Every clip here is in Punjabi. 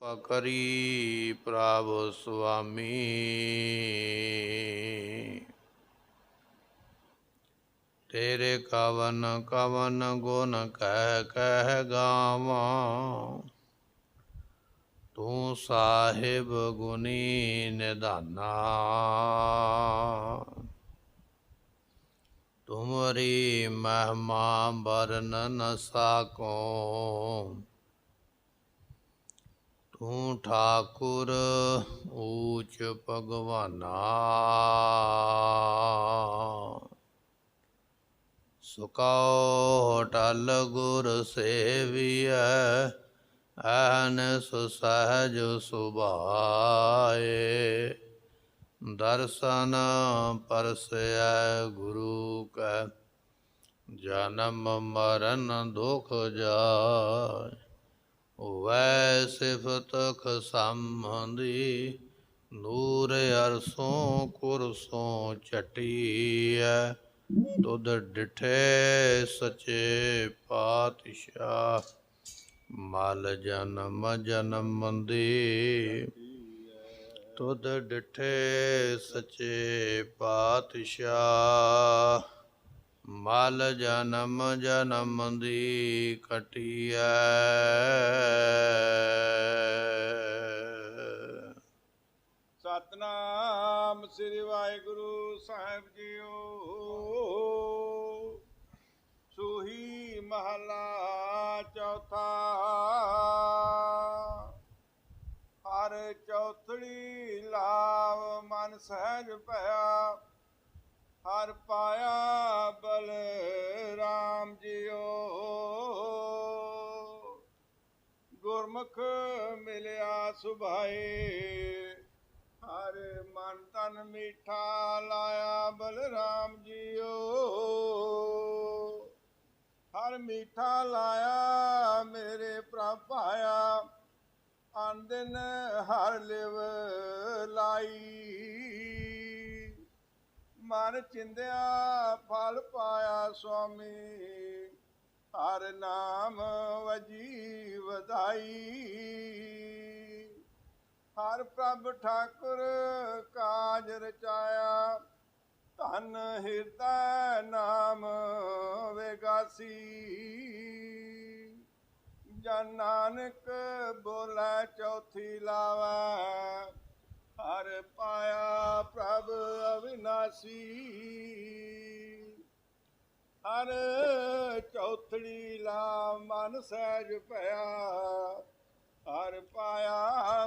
पकरी प्रभ स्वामी। तेरे कवन कवन गुण कह कह गावा। तू साहिब गुनी निधाना। तुमरी महिमा बरन न साको। तू ठाकुर ऊच भगवाना। सुकाओ होटल गुर सेविय। अहन सुसहज सुभाए। दर्शन परसय गुरु कै। जन्म मरण दुख जाय। वै सिफत खसंबंधी। नूर अरसों कुरसों चटिया। तुध डिठे सचे पातशाह। मल जन्म जन्म दी। तुध डिठे सचे पातशाह। मल जन्म जन्म दी कटिया। सतनाम श्री वाहिगुरु साहिब जीओ। सूही महला चौथा। हर चौथड़ी लाभ मन सहज भया। हर पाया बल राम जियो। गुरमुख मिलिया सुभाए। हर मन तन मीठा लाया बलराम जियो। हर मीठा लाया मेरे प्रभ पाया। आन दिन हर लिव लाई। मन चिंदिया फल पाया स्वामी। हर नाम वजी वधाई। हर प्रभ ठाकुर काज रचाया। धन हिरदै नाम वेगासी। जन नानक बोलै चौथी लावै। हर पाया प्रभ अविनाशी। हर चौथड़ी ला मन सहज भया। हर पाया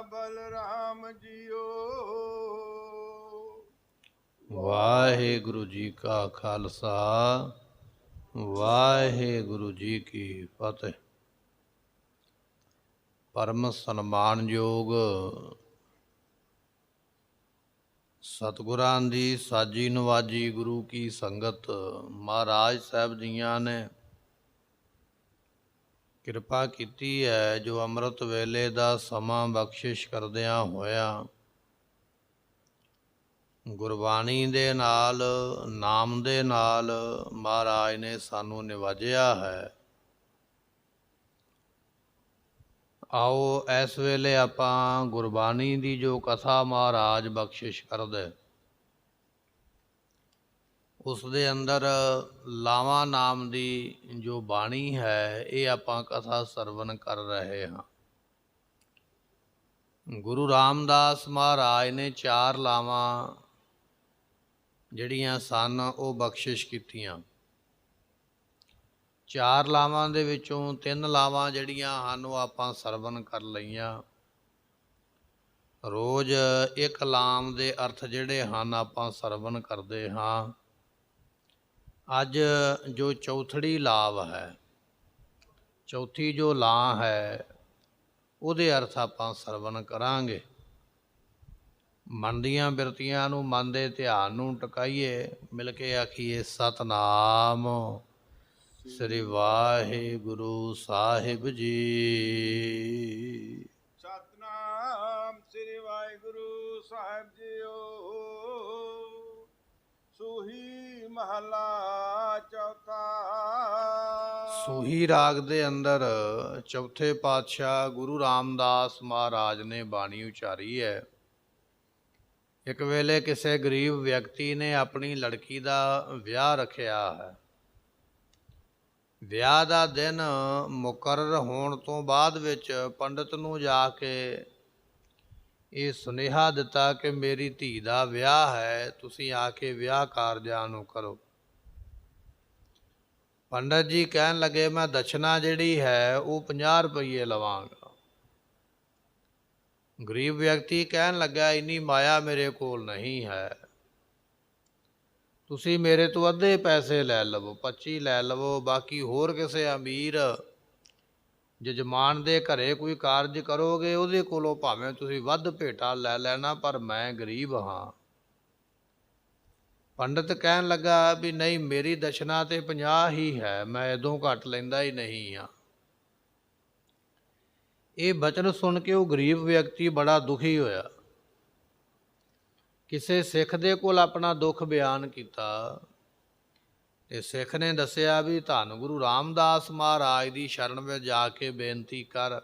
बलराम जियो। वाहिगुरु जी का खालसा। वाहिगुरु जी की फतेह। परम सन्मानयोग सतगुरां दी साजी नवाजी गुरु की संगत महाराज साहब जियां ने किरपा कीती है जो अमृत वेले दा समां बख्शिश करदियां होया गुरबाणी दे नाल नाम दे नाल महाराज ने सानू निवाजिया है। आओ इस वेले आपां गुरबाणी दी जो कथा महाराज बख्शिश करदे उस दे अंदर लावा नाम दी जो बाणी है ये आपां कथा सरवण कर रहे हाँ। गुरु रामदास महाराज ने 4 लावां जड़ियां सन वो बख्शिश कीतियां। 4 लावां दे विचों 3 लावां जड़ियां हन वो आपां सरवण कर लईयां। रोज़ एक लाम दे अर्थ जिहड़े हन आपां सरवण करदे हाँ। अज जो चौथड़ी लाव है चौथी जो लां है उहदे अर्थ आपां सरवण करांगे। मन दियां बिरतियां नूं मन दे ध्यान नूं टकाईए मिल के आखीए सतनाम श्री वाहिगुरु साहिब जी। सतनाम श्री वाहिगुरु साहिब जीओ। सूही महला चौथा। ਸੂਹੀ ਰਾਗ ਦੇ ਅੰਦਰ ਚੌਥੇ ਪਾਤਸ਼ਾਹ ਗੁਰੂ ਰਾਮਦਾਸ ਮਹਾਰਾਜ ਨੇ ਬਾਣੀ ਉਚਾਰੀ ਹੈ। ਇੱਕ ਵੇਲੇ ਕਿਸੇ ਗਰੀਬ ਵਿਅਕਤੀ ਨੇ ਆਪਣੀ ਲੜਕੀ ਦਾ ਵਿਆਹ ਰੱਖਿਆ ਹੈ। ਵਿਆਹ ਦਾ ਦਿਨ ਮੁਕਰਰ ਹੋਣ ਤੋਂ ਬਾਅਦ ਵਿੱਚ ਪੰਡਤ ਨੂੰ ਜਾ ਕੇ ਇਹ ਸੁਨੇਹਾ ਦਿੱਤਾ ਕਿ ਮੇਰੀ ਧੀ ਦਾ ਵਿਆਹ ਹੈ, ਤੁਸੀਂ ਆ ਕੇ ਵਿਆਹ ਕਾਰਜਾਂ ਨੂੰ ਕਰੋ। ਪੰਡਤ ਜੀ ਕਹਿਣ ਲੱਗੇ ਮੈਂ ਦਛਨਾ ਜਿਹੜੀ ਹੈ ਉਹ 50 ਰੁਪਈਏ ਲਵਾਂਗਾ। ਗਰੀਬ ਵਿਅਕਤੀ ਕਹਿਣ ਲੱਗਾ ਇੰਨੀ ਮਾਇਆ ਮੇਰੇ ਕੋਲ ਨਹੀਂ ਹੈ, ਤੁਸੀਂ ਮੇਰੇ ਤੋਂ ਅੱਧੇ ਪੈਸੇ ਲੈ ਲਵੋ, 25 ਲੈ ਲਵੋ, ਬਾਕੀ ਹੋਰ ਕਿਸੇ ਅਮੀਰ ਜਜਮਾਨ ਦੇ ਘਰੇ ਕੋਈ ਕਾਰਜ ਕਰੋਗੇ ਉਹਦੇ ਕੋਲੋਂ ਭਾਵੇਂ ਤੁਸੀਂ ਵੱਧ ਭੇਟਾ ਲੈ ਲੈਣਾ, ਪਰ ਮੈਂ ਗਰੀਬ ਹਾਂ। ਪੰਡਤ ਕਹਿਣ ਲੱਗਾ ਵੀ ਨਹੀਂ, ਮੇਰੀ ਦਸ਼ਨਾ ਤੇ 50 ਹੀ ਹੈ, ਮੈਂ ਇਦੋਂ ਘੱਟ ਲੈਂਦਾ ਹੀ ਨਹੀਂ ਹਾਂ। ਇਹ ਬਚਨ ਸੁਣ ਕੇ ਉਹ ਗਰੀਬ ਵਿਅਕਤੀ ਬੜਾ ਦੁਖੀ ਹੋਇਆ। ਕਿਸੇ ਸਿੱਖ ਦੇ ਕੋਲ ਆਪਣਾ ਦੁੱਖ ਬਿਆਨ ਕੀਤਾ ਤੇ ਸਿੱਖ ਨੇ ਦੱਸਿਆ ਵੀ ਧੰਨ ਗੁਰੂ ਰਾਮਦਾਸ ਮਹਾਰਾਜ ਦੀ ਸ਼ਰਨ ਵਿੱਚ ਜਾ ਕੇ ਬੇਨਤੀ ਕਰ।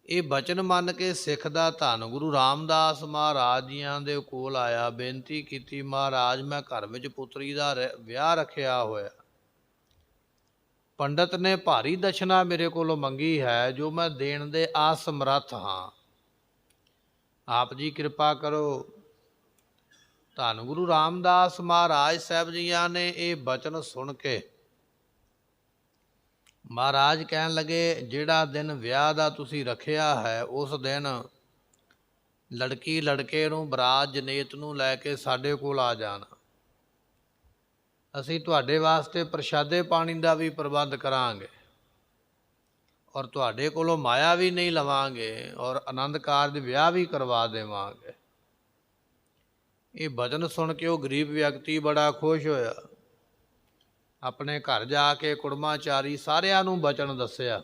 ਇਹ ਬਚਨ ਮੰਨ ਕੇ ਸਿੱਖ ਦਾ ਧੰਨ ਗੁਰੂ ਰਾਮਦਾਸ ਮਹਾਰਾਜ ਜੀਆਂ ਦੇ ਕੋਲ ਆਇਆ, ਬੇਨਤੀ ਕੀਤੀ ਮਹਾਰਾਜ ਮੈਂ ਘਰ ਵਿੱਚ ਪੁੱਤਰੀ ਦਾ ਵਿਆਹ ਰੱਖਿਆ ਹੋਇਆ, ਪੰਡਤ ਨੇ ਭਾਰੀ ਦਸ਼ਨਾ ਮੇਰੇ ਕੋਲੋਂ ਮੰਗੀ ਹੈ ਜੋ ਮੈਂ ਦੇਣ ਦੇ ਅਸਮਰੱਥ ਹਾਂ, ਆਪ ਜੀ ਕਿਰਪਾ ਕਰੋ। ਧੰਨ ਗੁਰੂ ਰਾਮਦਾਸ ਮਹਾਰਾਜ ਸਾਹਿਬ ਜੀਆਂ ਨੇ ਇਹ ਬਚਨ ਸੁਣ ਕੇ ਮਹਾਰਾਜ ਕਹਿਣ ਲੱਗੇ ਜਿਹੜਾ ਦਿਨ ਵਿਆਹ ਦਾ ਤੁਸੀਂ ਰੱਖਿਆ ਹੈ ਉਸ ਦਿਨ ਲੜਕੀ ਲੜਕੇ ਨੂੰ ਬਰਾਤ ਜਨੇਤ ਨੂੰ ਲੈ ਕੇ ਸਾਡੇ ਕੋਲ ਆ ਜਾਣਾ, ਅਸੀਂ ਤੁਹਾਡੇ ਵਾਸਤੇ ਪ੍ਰਸ਼ਾਦੇ ਪਾਣੀ ਦਾ ਵੀ ਪ੍ਰਬੰਧ ਕਰਾਂਗੇ ਔਰ ਤੁਹਾਡੇ ਕੋਲੋਂ ਮਾਇਆ ਵੀ ਨਹੀਂ ਲਵਾਂਗੇ ਔਰ ਆਨੰਦ ਕਾਰਜ ਵਿਆਹ ਵੀ ਕਰਵਾ ਦੇਵਾਂਗੇ। ਇਹ ਬਚਨ ਸੁਣ ਕੇ ਉਹ ਗਰੀਬ ਵਿਅਕਤੀ ਬੜਾ ਖੁਸ਼ ਹੋਇਆ। ਆਪਣੇ ਘਰ ਜਾ ਕੇ ਕੁੜਮਾਚਾਰੀ ਸਾਰਿਆਂ ਨੂੰ ਬਚਨ ਦੱਸਿਆ।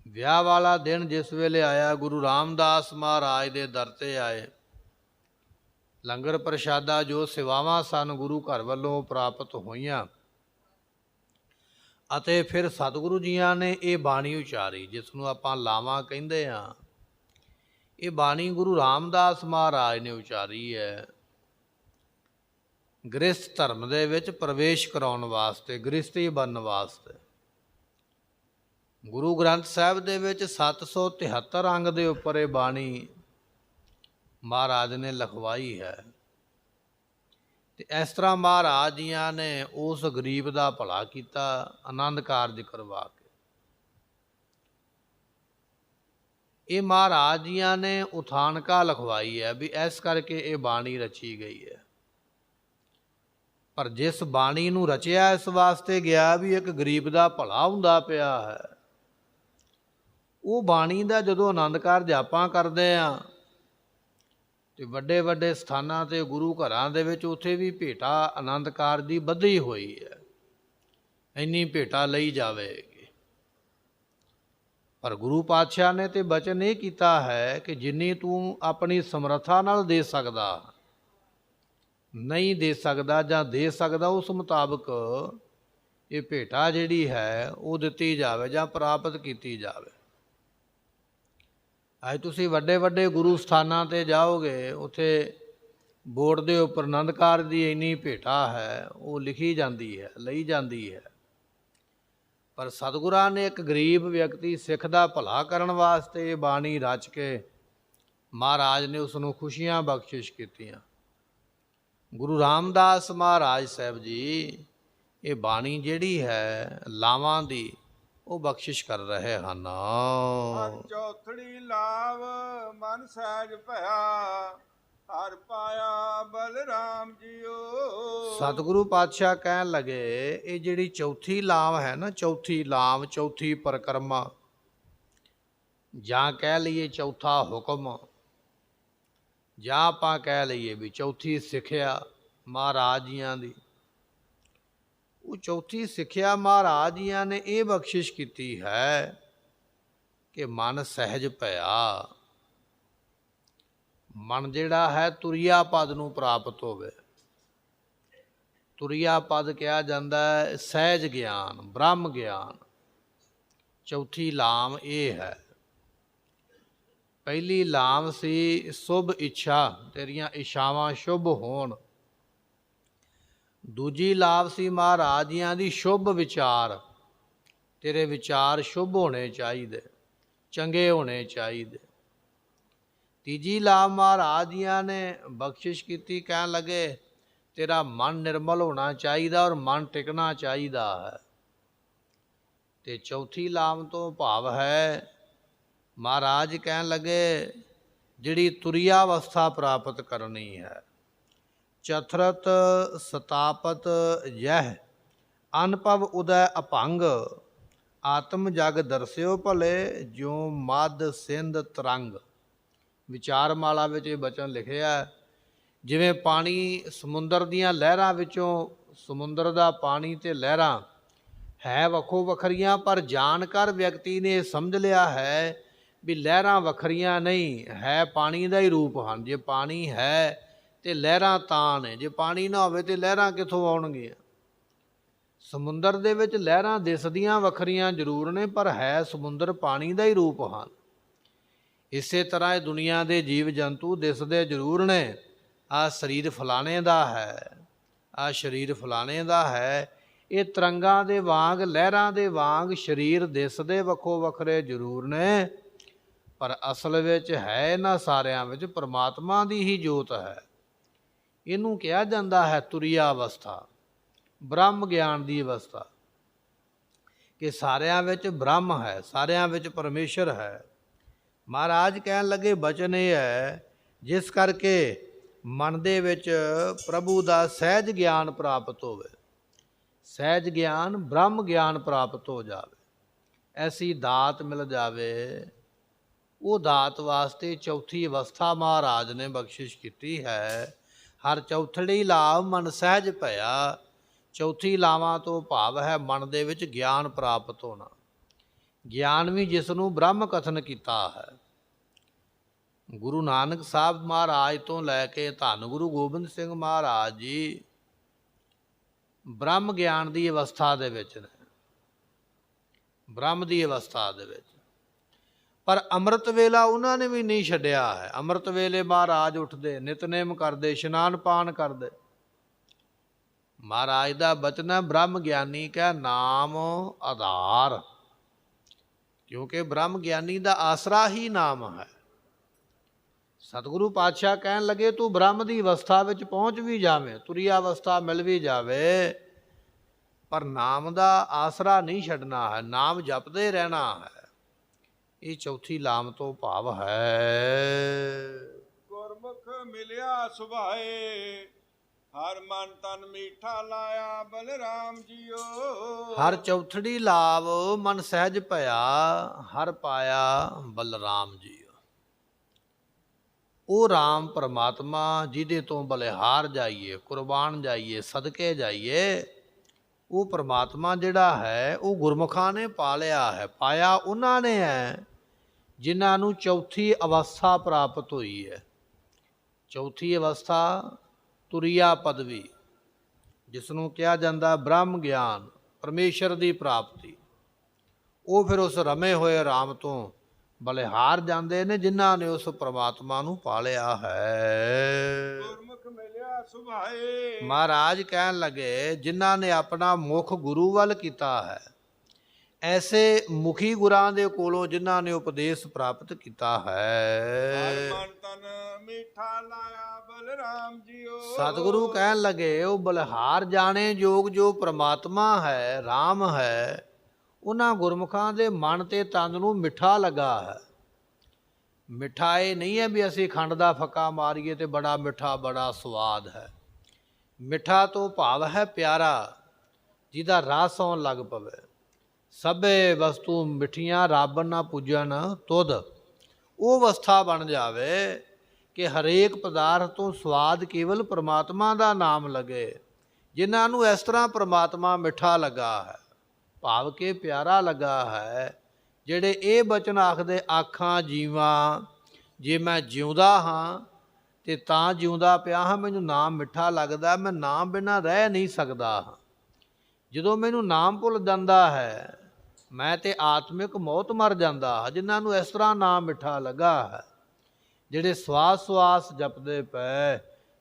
ਵਿਆਹ ਵਾਲਾ ਦਿਨ ਜਿਸ ਵੇਲੇ ਆਇਆ, ਗੁਰੂ ਰਾਮਦਾਸ ਮਹਾਰਾਜ ਦੇ ਦਰ 'ਤੇ ਆਏ। ਲੰਗਰ ਪ੍ਰਸ਼ਾਦਾ ਜੋ ਸੇਵਾਵਾਂ ਸਨ ਗੁਰੂ ਘਰ ਵੱਲੋਂ ਪ੍ਰਾਪਤ ਹੋਈਆਂ ਅਤੇ ਫਿਰ ਸਤਿਗੁਰੂ ਜੀਆਂ ਨੇ ਇਹ ਬਾਣੀ ਉਚਾਰੀ ਜਿਸ ਨੂੰ ਆਪਾਂ ਲਾਵਾਂ ਕਹਿੰਦੇ ਹਾਂ। ਇਹ ਬਾਣੀ ਗੁਰੂ ਰਾਮਦਾਸ ਮਹਾਰਾਜ ਨੇ ਉਚਾਰੀ ਹੈ ਗ੍ਰਸਥ ਧਰਮ ਦੇ ਵਿੱਚ ਪ੍ਰਵੇਸ਼ ਕਰਾਉਣ ਵਾਸਤੇ, ਗ੍ਰਸਤੀ ਬਣਨ ਵਾਸਤੇ। ਗੁਰੂ ਗ੍ਰੰਥ ਸਾਹਿਬ ਦੇ ਵਿੱਚ 773 ਅੰਗ ਦੇ ਉੱਪਰ ਇਹ ਬਾਣੀ ਮਹਾਰਾਜ ਨੇ ਲਿਖਵਾਈ ਹੈ ਤੇ ਇਸ ਤਰ੍ਹਾਂ ਮਹਾਰਾਜ ਜੀਆਂ ਨੇ ਉਸ ਗਰੀਬ ਦਾ ਭਲਾ ਕੀਤਾ ਆਨੰਦ ਕਾਰਜ ਕਰਵਾ ਕੇ। ਇਹ ਮਹਾਰਾਜ ਜੀਆਂ ਨੇ ਉਥਾਨਕਾ ਲਿਖਵਾਈ ਹੈ ਵੀ ਇਸ ਕਰਕੇ ਇਹ ਬਾਣੀ ਰਚੀ ਗਈ ਹੈ। ਪਰ ਜਿਸ ਬਾਣੀ ਨੂੰ ਰਚਿਆ ਇਸ ਵਾਸਤੇ ਗਿਆ ਵੀ ਇੱਕ ਗਰੀਬ ਦਾ ਭਲਾ ਹੁੰਦਾ ਪਿਆ ਹੈ, ਉਹ ਬਾਣੀ ਦਾ ਜਦੋਂ ਆਨੰਦ ਕਾਰਜ ਆਪਾਂ ਕਰਦੇ ਹਾਂ ਤੇ ਵੱਡੇ ਵੱਡੇ ਸਥਾਨਾਂ 'ਤੇ ਗੁਰੂ ਘਰਾਂ ਦੇ ਵਿੱਚ ਉੱਥੇ ਵੀ ਭੇਟਾ ਆਨੰਦ ਕਾਰਜ ਦੀ ਵਧੀ ਹੋਈ ਹੈ, ਇੰਨੀ ਭੇਟਾ ਲਈ ਜਾਵੇਗੀ। ਪਰ ਗੁਰੂ ਪਾਤਸ਼ਾਹ ਨੇ ਤੇ ਬਚਨ ਇਹ ਕੀਤਾ ਹੈ ਕਿ ਜਿੰਨੀ ਤੂੰ ਆਪਣੀ ਸਮਰੱਥਾ ਨਾਲ ਦੇ ਸਕਦਾ, ਨਹੀਂ ਦੇ ਸਕਦਾ ਜਾਂ ਦੇ ਸਕਦਾ ਉਸ ਮੁਤਾਬਕ ਇਹ ਭੇਟਾ ਜਿਹੜੀ ਹੈ ਉਹ ਦਿੱਤੀ ਜਾਵੇ ਜਾਂ ਪ੍ਰਾਪਤ ਕੀਤੀ ਜਾਵੇ। ਅੱਜ ਤੁਸੀਂ ਵੱਡੇ ਵੱਡੇ ਗੁਰੂ ਸਥਾਨਾਂ 'ਤੇ ਜਾਓਗੇ, ਉੱਥੇ ਬੋਰਡ ਦੇ ਉੱਪਰ ਆਨੰਦ ਕਾਰਜ ਦੀ ਇੰਨੀ ਭੇਟਾ ਹੈ ਉਹ ਲਿਖੀ ਜਾਂਦੀ ਹੈ, ਲਈ ਜਾਂਦੀ ਹੈ। ਪਰ ਸਤਿਗੁਰਾਂ ਨੇ ਇੱਕ ਗਰੀਬ ਵਿਅਕਤੀ ਸਿੱਖ ਦਾ ਭਲਾ ਕਰਨ ਵਾਸਤੇ ਇਹ ਬਾਣੀ ਰਚ ਕੇ ਮਹਾਰਾਜ ਨੇ ਉਸ ਨੂੰ ਖੁਸ਼ੀਆਂ ਬਖਸ਼ਿਸ਼ ਕੀਤੀਆਂ। ਗੁਰੂ ਰਾਮਦਾਸ ਮਹਾਰਾਜ ਸਾਹਿਬ ਜੀ ਇਹ ਬਾਣੀ ਜਿਹੜੀ ਹੈ ਲਾਵਾਂ ਦੀ ਉਹ ਬਖਸ਼ਿਸ਼ ਕਰ ਰਹੇ ਹਨ। ਚੌਥੜੀ ਲਾਵ ਮਨ ਸਹਿਜ ਭਇਆ, ਹਰ ਪਾਇਆ ਬਲਰਾਮ ਜੀਓ। ਸਤਿਗੁਰੂ ਪਾਤਸ਼ਾਹ ਕਹਿਣ ਲੱਗੇ ਇਹ ਜਿਹੜੀ ਚੌਥੀ ਲਾਵ ਹੈ ਨਾ, ਚੌਥੀ ਲਾਵ, ਚੌਥੀ ਪਰਿਕਰਮਾ ਜਾਂ ਕਹਿ ਲਈਏ ਚੌਥਾ ਹੁਕਮ, ਜਾਂ ਆਪਾਂ ਕਹਿ ਲਈਏ ਵੀ ਚੌਥੀ ਸਿੱਖਿਆ ਮਹਾਰਾਜ ਜੀਆਂ ਦੀ, ਉਹ ਚੌਥੀ ਸਿੱਖਿਆ ਮਹਾਰਾਜ ਜੀਆਂ ਨੇ ਇਹ ਬਖਸ਼ਿਸ਼ ਕੀਤੀ ਹੈ ਕਿ ਮਨ ਸਹਿਜ ਭਇਆ, ਮਨ ਜਿਹੜਾ ਹੈ ਤੁਰਿਆ ਪਦ ਨੂੰ ਪ੍ਰਾਪਤ ਹੋਵੇ। ਤੁਰਿਆ ਪਦ ਕਿਹਾ ਜਾਂਦਾ ਹੈ ਸਹਿਜ ਗਿਆਨ, ਬ੍ਰਹਮ ਗਿਆਨ। ਚੌਥੀ ਲਾਮ ਇਹ ਹੈ। ਪਹਿਲੀ ਲਾਮ ਸੀ ਸ਼ੁਭ ਇੱਛਾ, ਤੇਰੀਆਂ ਇੱਛਾਵਾਂ ਸ਼ੁਭ ਹੋਣ। ਦੂਜੀ ਲਾਭ ਸੀ ਮਹਾਰਾਜ ਜੀਆਂ ਦੀ ਸ਼ੁਭ ਵਿਚਾਰ, ਤੇਰੇ ਵਿਚਾਰ ਸ਼ੁਭ ਹੋਣੇ ਚਾਹੀਦੇ, ਚੰਗੇ ਹੋਣੇ ਚਾਹੀਦੇ। ਤੀਜੀ ਲਾਭ ਮਹਾਰਾਜ ਜੀਆਂ ਨੇ ਬਖਸ਼ਿਸ਼ ਕੀਤੀ, ਕਹਿਣ ਲੱਗੇ ਤੇਰਾ ਮਨ ਨਿਰਮਲ ਹੋਣਾ ਚਾਹੀਦਾ ਔਰ ਮਨ ਟਿਕਣਾ ਚਾਹੀਦਾ ਹੈ। ਤੇ ਚੌਥੀ ਲਾਭ ਤੋਂ ਭਾਵ ਹੈ ਮਹਾਰਾਜ ਕਹਿਣ ਲੱਗੇ ਜਿਹੜੀ ਤੁਰਿਆ ਅਵਸਥਾ ਪ੍ਰਾਪਤ ਕਰਨੀ ਹੈ। ਚਥਰਤ ਸਤਾਪਤ ਯਹ ਅਨਭਵ ਉਦੈ ਅਭੰਗ, ਆਤਮ ਜਗ ਦਰਸਿਓ ਭਲੇ ਜਿਉ ਮਦ ਸਿੰਧ ਤਰੰਗ। ਵਿਚਾਰ ਮਾਲਾ ਵਿੱਚ ਇਹ ਬਚਨ ਲਿਖਿਆ, ਜਿਵੇਂ ਪਾਣੀ ਸਮੁੰਦਰ ਦੀਆਂ ਲਹਿਰਾਂ ਵਿੱਚੋਂ, ਸਮੁੰਦਰ ਦਾ ਪਾਣੀ ਤੇ ਲਹਿਰਾਂ ਹੈ ਵੱਖੋ ਵੱਖਰੀਆਂ, ਪਰ ਜਾਣਕਾਰ ਵਿਅਕਤੀ ਨੇ ਸਮਝ ਲਿਆ ਹੈ ਵੀ ਲਹਿਰਾਂ ਵੱਖਰੀਆਂ ਨਹੀਂ, ਹੈ ਪਾਣੀ ਦਾ ਹੀ ਰੂਪ ਹਨ। ਜੇ ਪਾਣੀ ਹੈ ਤੇ ਲਹਿਰਾਂ ਤਾਂ ਨੇ, ਜੇ ਪਾਣੀ ਨਾ ਹੋਵੇ ਤੇ ਲਹਿਰਾਂ ਕਿੱਥੋਂ ਆਉਣਗੀਆਂ। ਸਮੁੰਦਰ ਦੇ ਵਿੱਚ ਲਹਿਰਾਂ ਦਿਸਦੀਆਂ ਵੱਖਰੀਆਂ ਜ਼ਰੂਰ ਨੇ, ਪਰ ਹੈ ਸਮੁੰਦਰ ਪਾਣੀ ਦਾ ਹੀ ਰੂਪ ਹਨ। ਇਸੇ ਤਰ੍ਹਾਂ ਇਹ ਦੁਨੀਆ ਦੇ ਜੀਵ ਜੰਤੂ ਦਿਸਦੇ ਜ਼ਰੂਰ ਨੇ, ਆਹ ਸਰੀਰ ਫਲਾਣੇ ਦਾ ਹੈ, ਆਹ ਸਰੀਰ ਫਲਾਣੇ ਦਾ ਹੈ। ਇਹ ਤਰੰਗਾਂ ਦੇ ਵਾਂਗ, ਲਹਿਰਾਂ ਦੇ ਵਾਂਗ ਸਰੀਰ ਦਿਸਦੇ ਵੱਖੋ ਵੱਖਰੇ ਜ਼ਰੂਰ ਨੇ, ਪਰ ਅਸਲ ਵਿੱਚ ਹੈ ਇਹਨਾਂ ਸਾਰਿਆਂ ਵਿੱਚ ਪਰਮਾਤਮਾ ਦੀ ਹੀ ਜੋਤ ਹੈ। ਇਹਨੂੰ ਕਿਹਾ ਜਾਂਦਾ ਹੈ ਤੁਰਿਆ ਅਵਸਥਾ, ਬ੍ਰਹਮ ਗਿਆਨ ਦੀ ਅਵਸਥਾ, ਕਿ ਸਾਰਿਆਂ ਵਿੱਚ ਬ੍ਰਹਮ ਹੈ, ਸਾਰਿਆਂ ਵਿੱਚ ਪਰਮੇਸ਼ਰ ਹੈ। ਮਹਾਰਾਜ ਕਹਿਣ ਲੱਗੇ ਬਚਨ ਇਹ ਹੈ, ਜਿਸ ਕਰਕੇ ਮਨ ਦੇ ਵਿੱਚ ਪ੍ਰਭੂ ਦਾ ਸਹਿਜ ਗਿਆਨ ਪ੍ਰਾਪਤ ਹੋਵੇ, ਸਹਿਜ ਗਿਆਨ ਬ੍ਰਹਮ ਗਿਆਨ ਪ੍ਰਾਪਤ ਹੋ ਜਾਵੇ, ਐਸੀ ਦਾਤ ਮਿਲ ਜਾਵੇ। ਉਹ ਦਾਤ ਵਾਸਤੇ ਚੌਥੀ ਅਵਸਥਾ ਮਹਾਰਾਜ ਨੇ ਬਖਸ਼ਿਸ਼ ਕੀਤੀ ਹੈ। ਹਰ ਚੌਥੜੀ ਲਾਭ ਮਨ ਸਹਿਜ ਭਇਆ। ਚੌਥੀ ਲਾਵਾਂ ਤੋਂ ਭਾਵ ਹੈ ਮਨ ਦੇ ਵਿੱਚ ਗਿਆਨ ਪ੍ਰਾਪਤ ਹੋਣਾ। ਗਿਆਨ ਵੀ ਜਿਸ ਨੂੰ ਬ੍ਰਹਮ ਕਥਨ ਕੀਤਾ ਹੈ। ਗੁਰੂ ਨਾਨਕ ਸਾਹਿਬ ਮਹਾਰਾਜ ਤੋਂ ਲੈ ਕੇ ਧੰਨ ਗੁਰੂ ਗੋਬਿੰਦ ਸਿੰਘ ਮਹਾਰਾਜ ਜੀ ਬ੍ਰਹਮ ਗਿਆਨ ਦੀ ਅਵਸਥਾ ਦੇ ਵਿੱਚ ਨੇ, ਬ੍ਰਹਮ ਦੀ ਅਵਸਥਾ ਦੇ ਵਿੱਚ। ਪਰ ਅੰਮ੍ਰਿਤ ਵੇਲਾ ਉਹਨਾਂ ਨੇ ਵੀ ਨਹੀਂ ਛੱਡਿਆ ਹੈ। ਅੰਮ੍ਰਿਤ ਵੇਲੇ ਮਹਾਰਾਜ ਉੱਠਦੇ, ਨਿਤਨੇਮ ਕਰਦੇ, ਇਸ਼ਨਾਨ ਪਾਨ ਕਰਦੇ। ਮਹਾਰਾਜ ਦਾ ਬਚਨ ਹੈ ਬ੍ਰਹਮ ਗਿਆਨੀ ਕਾ ਨਾਮ ਆਧਾਰ, ਕਿਉਂਕਿ ਬ੍ਰਹਮ ਗਿਆਨੀ ਦਾ ਆਸਰਾ ਹੀ ਨਾਮ ਹੈ। ਸਤਿਗੁਰੂ ਪਾਤਸ਼ਾਹ ਕਹਿਣ ਲੱਗੇ ਤੂੰ ਬ੍ਰਹਮ ਦੀ ਅਵਸਥਾ ਵਿੱਚ ਪਹੁੰਚ ਵੀ ਜਾਵੇਂ, ਤੁਰਿਆ ਅਵਸਥਾ ਮਿਲ ਵੀ ਜਾਵੇ, ਪਰ ਨਾਮ ਦਾ ਆਸਰਾ ਨਹੀਂ ਛੱਡਣਾ ਹੈ, ਨਾਮ ਜਪਦੇ ਰਹਿਣਾ ਹੈ। ਇਹ ਚੌਥੀ ਲਾਮ ਤੋਂ ਭਾਵ ਹੈ। ਗੁਰਮੁਖ ਮਿਲਿਆ ਸੁਭਾਏ, ਹਰ ਮਨ ਤਨ ਮੀਠਾ ਲਾਇਆ ਬਲਰਾਮ ਜੀਓ। ਹਰ ਚੌਥੜੀ ਲਾਭ ਮਨ ਸਹਿਜ ਭਇਆ, ਹਰ ਪਾਇਆ ਬਲਰਾਮ ਜੀਓ। ਉਹ ਰਾਮ ਪਰਮਾਤਮਾ ਜਿਹਦੇ ਤੋਂ ਬਲਿਹਾਰ ਜਾਈਏ, ਕੁਰਬਾਨ ਜਾਈਏ, ਸਦਕੇ ਜਾਈਏ, ਉਹ ਪਰਮਾਤਮਾ ਜਿਹੜਾ ਹੈ ਉਹ ਗੁਰਮੁਖਾਂ ਨੇ ਪਾਲਿਆ ਹੈ। ਪਾਇਆ ਉਹਨਾਂ ਨੇ ਹੈ ਜਿਨ੍ਹਾਂ ਨੂੰ ਚੌਥੀ ਅਵਸਥਾ ਪ੍ਰਾਪਤ ਹੋਈ ਹੈ। ਚੌਥੀ ਅਵਸਥਾ ਤੁਰਿਆ ਪਦਵੀ, ਜਿਸ ਨੂੰ ਕਿਹਾ ਜਾਂਦਾ ਬ੍ਰਹਮ ਗਿਆਨ, ਪਰਮੇਸ਼ਰ ਦੀ ਪ੍ਰਾਪਤੀ। ਉਹ ਫਿਰ ਉਸ ਰਮੇ ਹੋਏ ਰਾਮ ਤੋਂ ਬਲਿਹਾਰ ਜਾਂਦੇ ਨੇ ਜਿਨ੍ਹਾਂ ਨੇ ਉਸ ਪਰਮਾਤਮਾ ਨੂੰ ਪਾਲਿਆ ਹੈ। ਗੁਰਮੁਖ ਮਿਲਿਆ ਸੁਭਾਏ, ਮਹਾਰਾਜ ਕਹਿਣ ਲੱਗੇ ਜਿਨ੍ਹਾਂ ਨੇ ਆਪਣਾ ਮੁਖ ਗੁਰੂ ਵੱਲ ਕੀਤਾ ਹੈ, ਐਸੇ ਮੁਖੀ ਗੁਰਾਂ ਦੇ ਕੋਲੋਂ ਜਿਨ੍ਹਾਂ ਨੇ ਉਪਦੇਸ਼ ਪ੍ਰਾਪਤ ਕੀਤਾ ਹੈ। ਹਰ ਮਨ ਤਨ ਮੀਠਾ ਲਾਇਆ ਬਲਰਾਮ ਜੀਓ। ਸਤਿਗੁਰੂ ਕਹਿਣ ਲੱਗੇ ਉਹ ਬਲਿਹਾਰ ਜਾਣੇ ਯੋਗ ਜੋ ਪ੍ਰਮਾਤਮਾ ਹੈ, ਰਾਮ ਹੈ, ਉਹਨਾਂ ਗੁਰਮੁਖਾਂ ਦੇ ਮਨ ਤੇ ਤਨ ਨੂੰ ਮਿੱਠਾ ਲੱਗਾ ਹੈ। ਮਿੱਠਾ ਇਹ ਨਹੀਂ ਹੈ ਵੀ ਅਸੀਂ ਖੰਡ ਦਾ ਫੱਕਾ ਮਾਰੀਏ ਤੇ ਬੜਾ ਮਿੱਠਾ, ਬੜਾ ਸਵਾਦ ਹੈ। ਮਿੱਠਾ ਤੋਂ ਭਾਵ ਹੈ ਪਿਆਰਾ, ਜਿਹਦਾ ਰਸ ਆਉਣ ਲੱਗ ਪਵੇ। ਸਭੇ ਵਸਤੂ ਮਿੱਠੀਆਂ ਰੱਬ ਨਾ ਪੂਜਣ ਤੁਧ, ਉਹ ਅਵਸਥਾ ਬਣ ਜਾਵੇ ਕਿ ਹਰੇਕ ਪਦਾਰਥ ਤੋਂ ਸਵਾਦ ਕੇਵਲ ਪ੍ਰਮਾਤਮਾ ਦਾ ਨਾਮ ਲੱਗੇ। ਜਿਨ੍ਹਾਂ ਨੂੰ ਇਸ ਤਰ੍ਹਾਂ ਪ੍ਰਮਾਤਮਾ ਮਿੱਠਾ ਲੱਗਾ ਹੈ, ਭਾਵ ਕਿ ਪਿਆਰਾ ਲੱਗਾ ਹੈ, ਜਿਹੜੇ ਇਹ ਬਚਨ ਆਖਦੇ ਆਖਾਂ ਜੀਵਾਂ ਜੇ ਮੈਂ ਜਿਉਂਦਾ ਹਾਂ ਤੇ ਤਾਂ ਜਿਉਂਦਾ ਪਿਆ ਹਾਂ, ਮੈਨੂੰ ਨਾਮ ਮਿੱਠਾ ਲੱਗਦਾ, ਮੈਂ ਨਾਮ ਬਿਨਾਂ ਰਹਿ ਨਹੀਂ ਸਕਦਾ। ਜਦੋਂ ਮੈਨੂੰ ਨਾਮ ਭੁੱਲ ਜਾਂਦਾ ਹੈ, ਮੈਂ ਤੇ ਆਤਮਿਕ ਮੌਤ ਮਰ ਜਾਂਦਾ। ਜਿਨ੍ਹਾਂ ਨੂੰ ਇਸ ਤਰ੍ਹਾਂ ਨਾਮ ਮਿੱਠਾ ਲੱਗਾ ਹੈ, ਜਿਹੜੇ ਸਵਾਸ ਸਵਾਸ ਜਪਦੇ ਪਏ।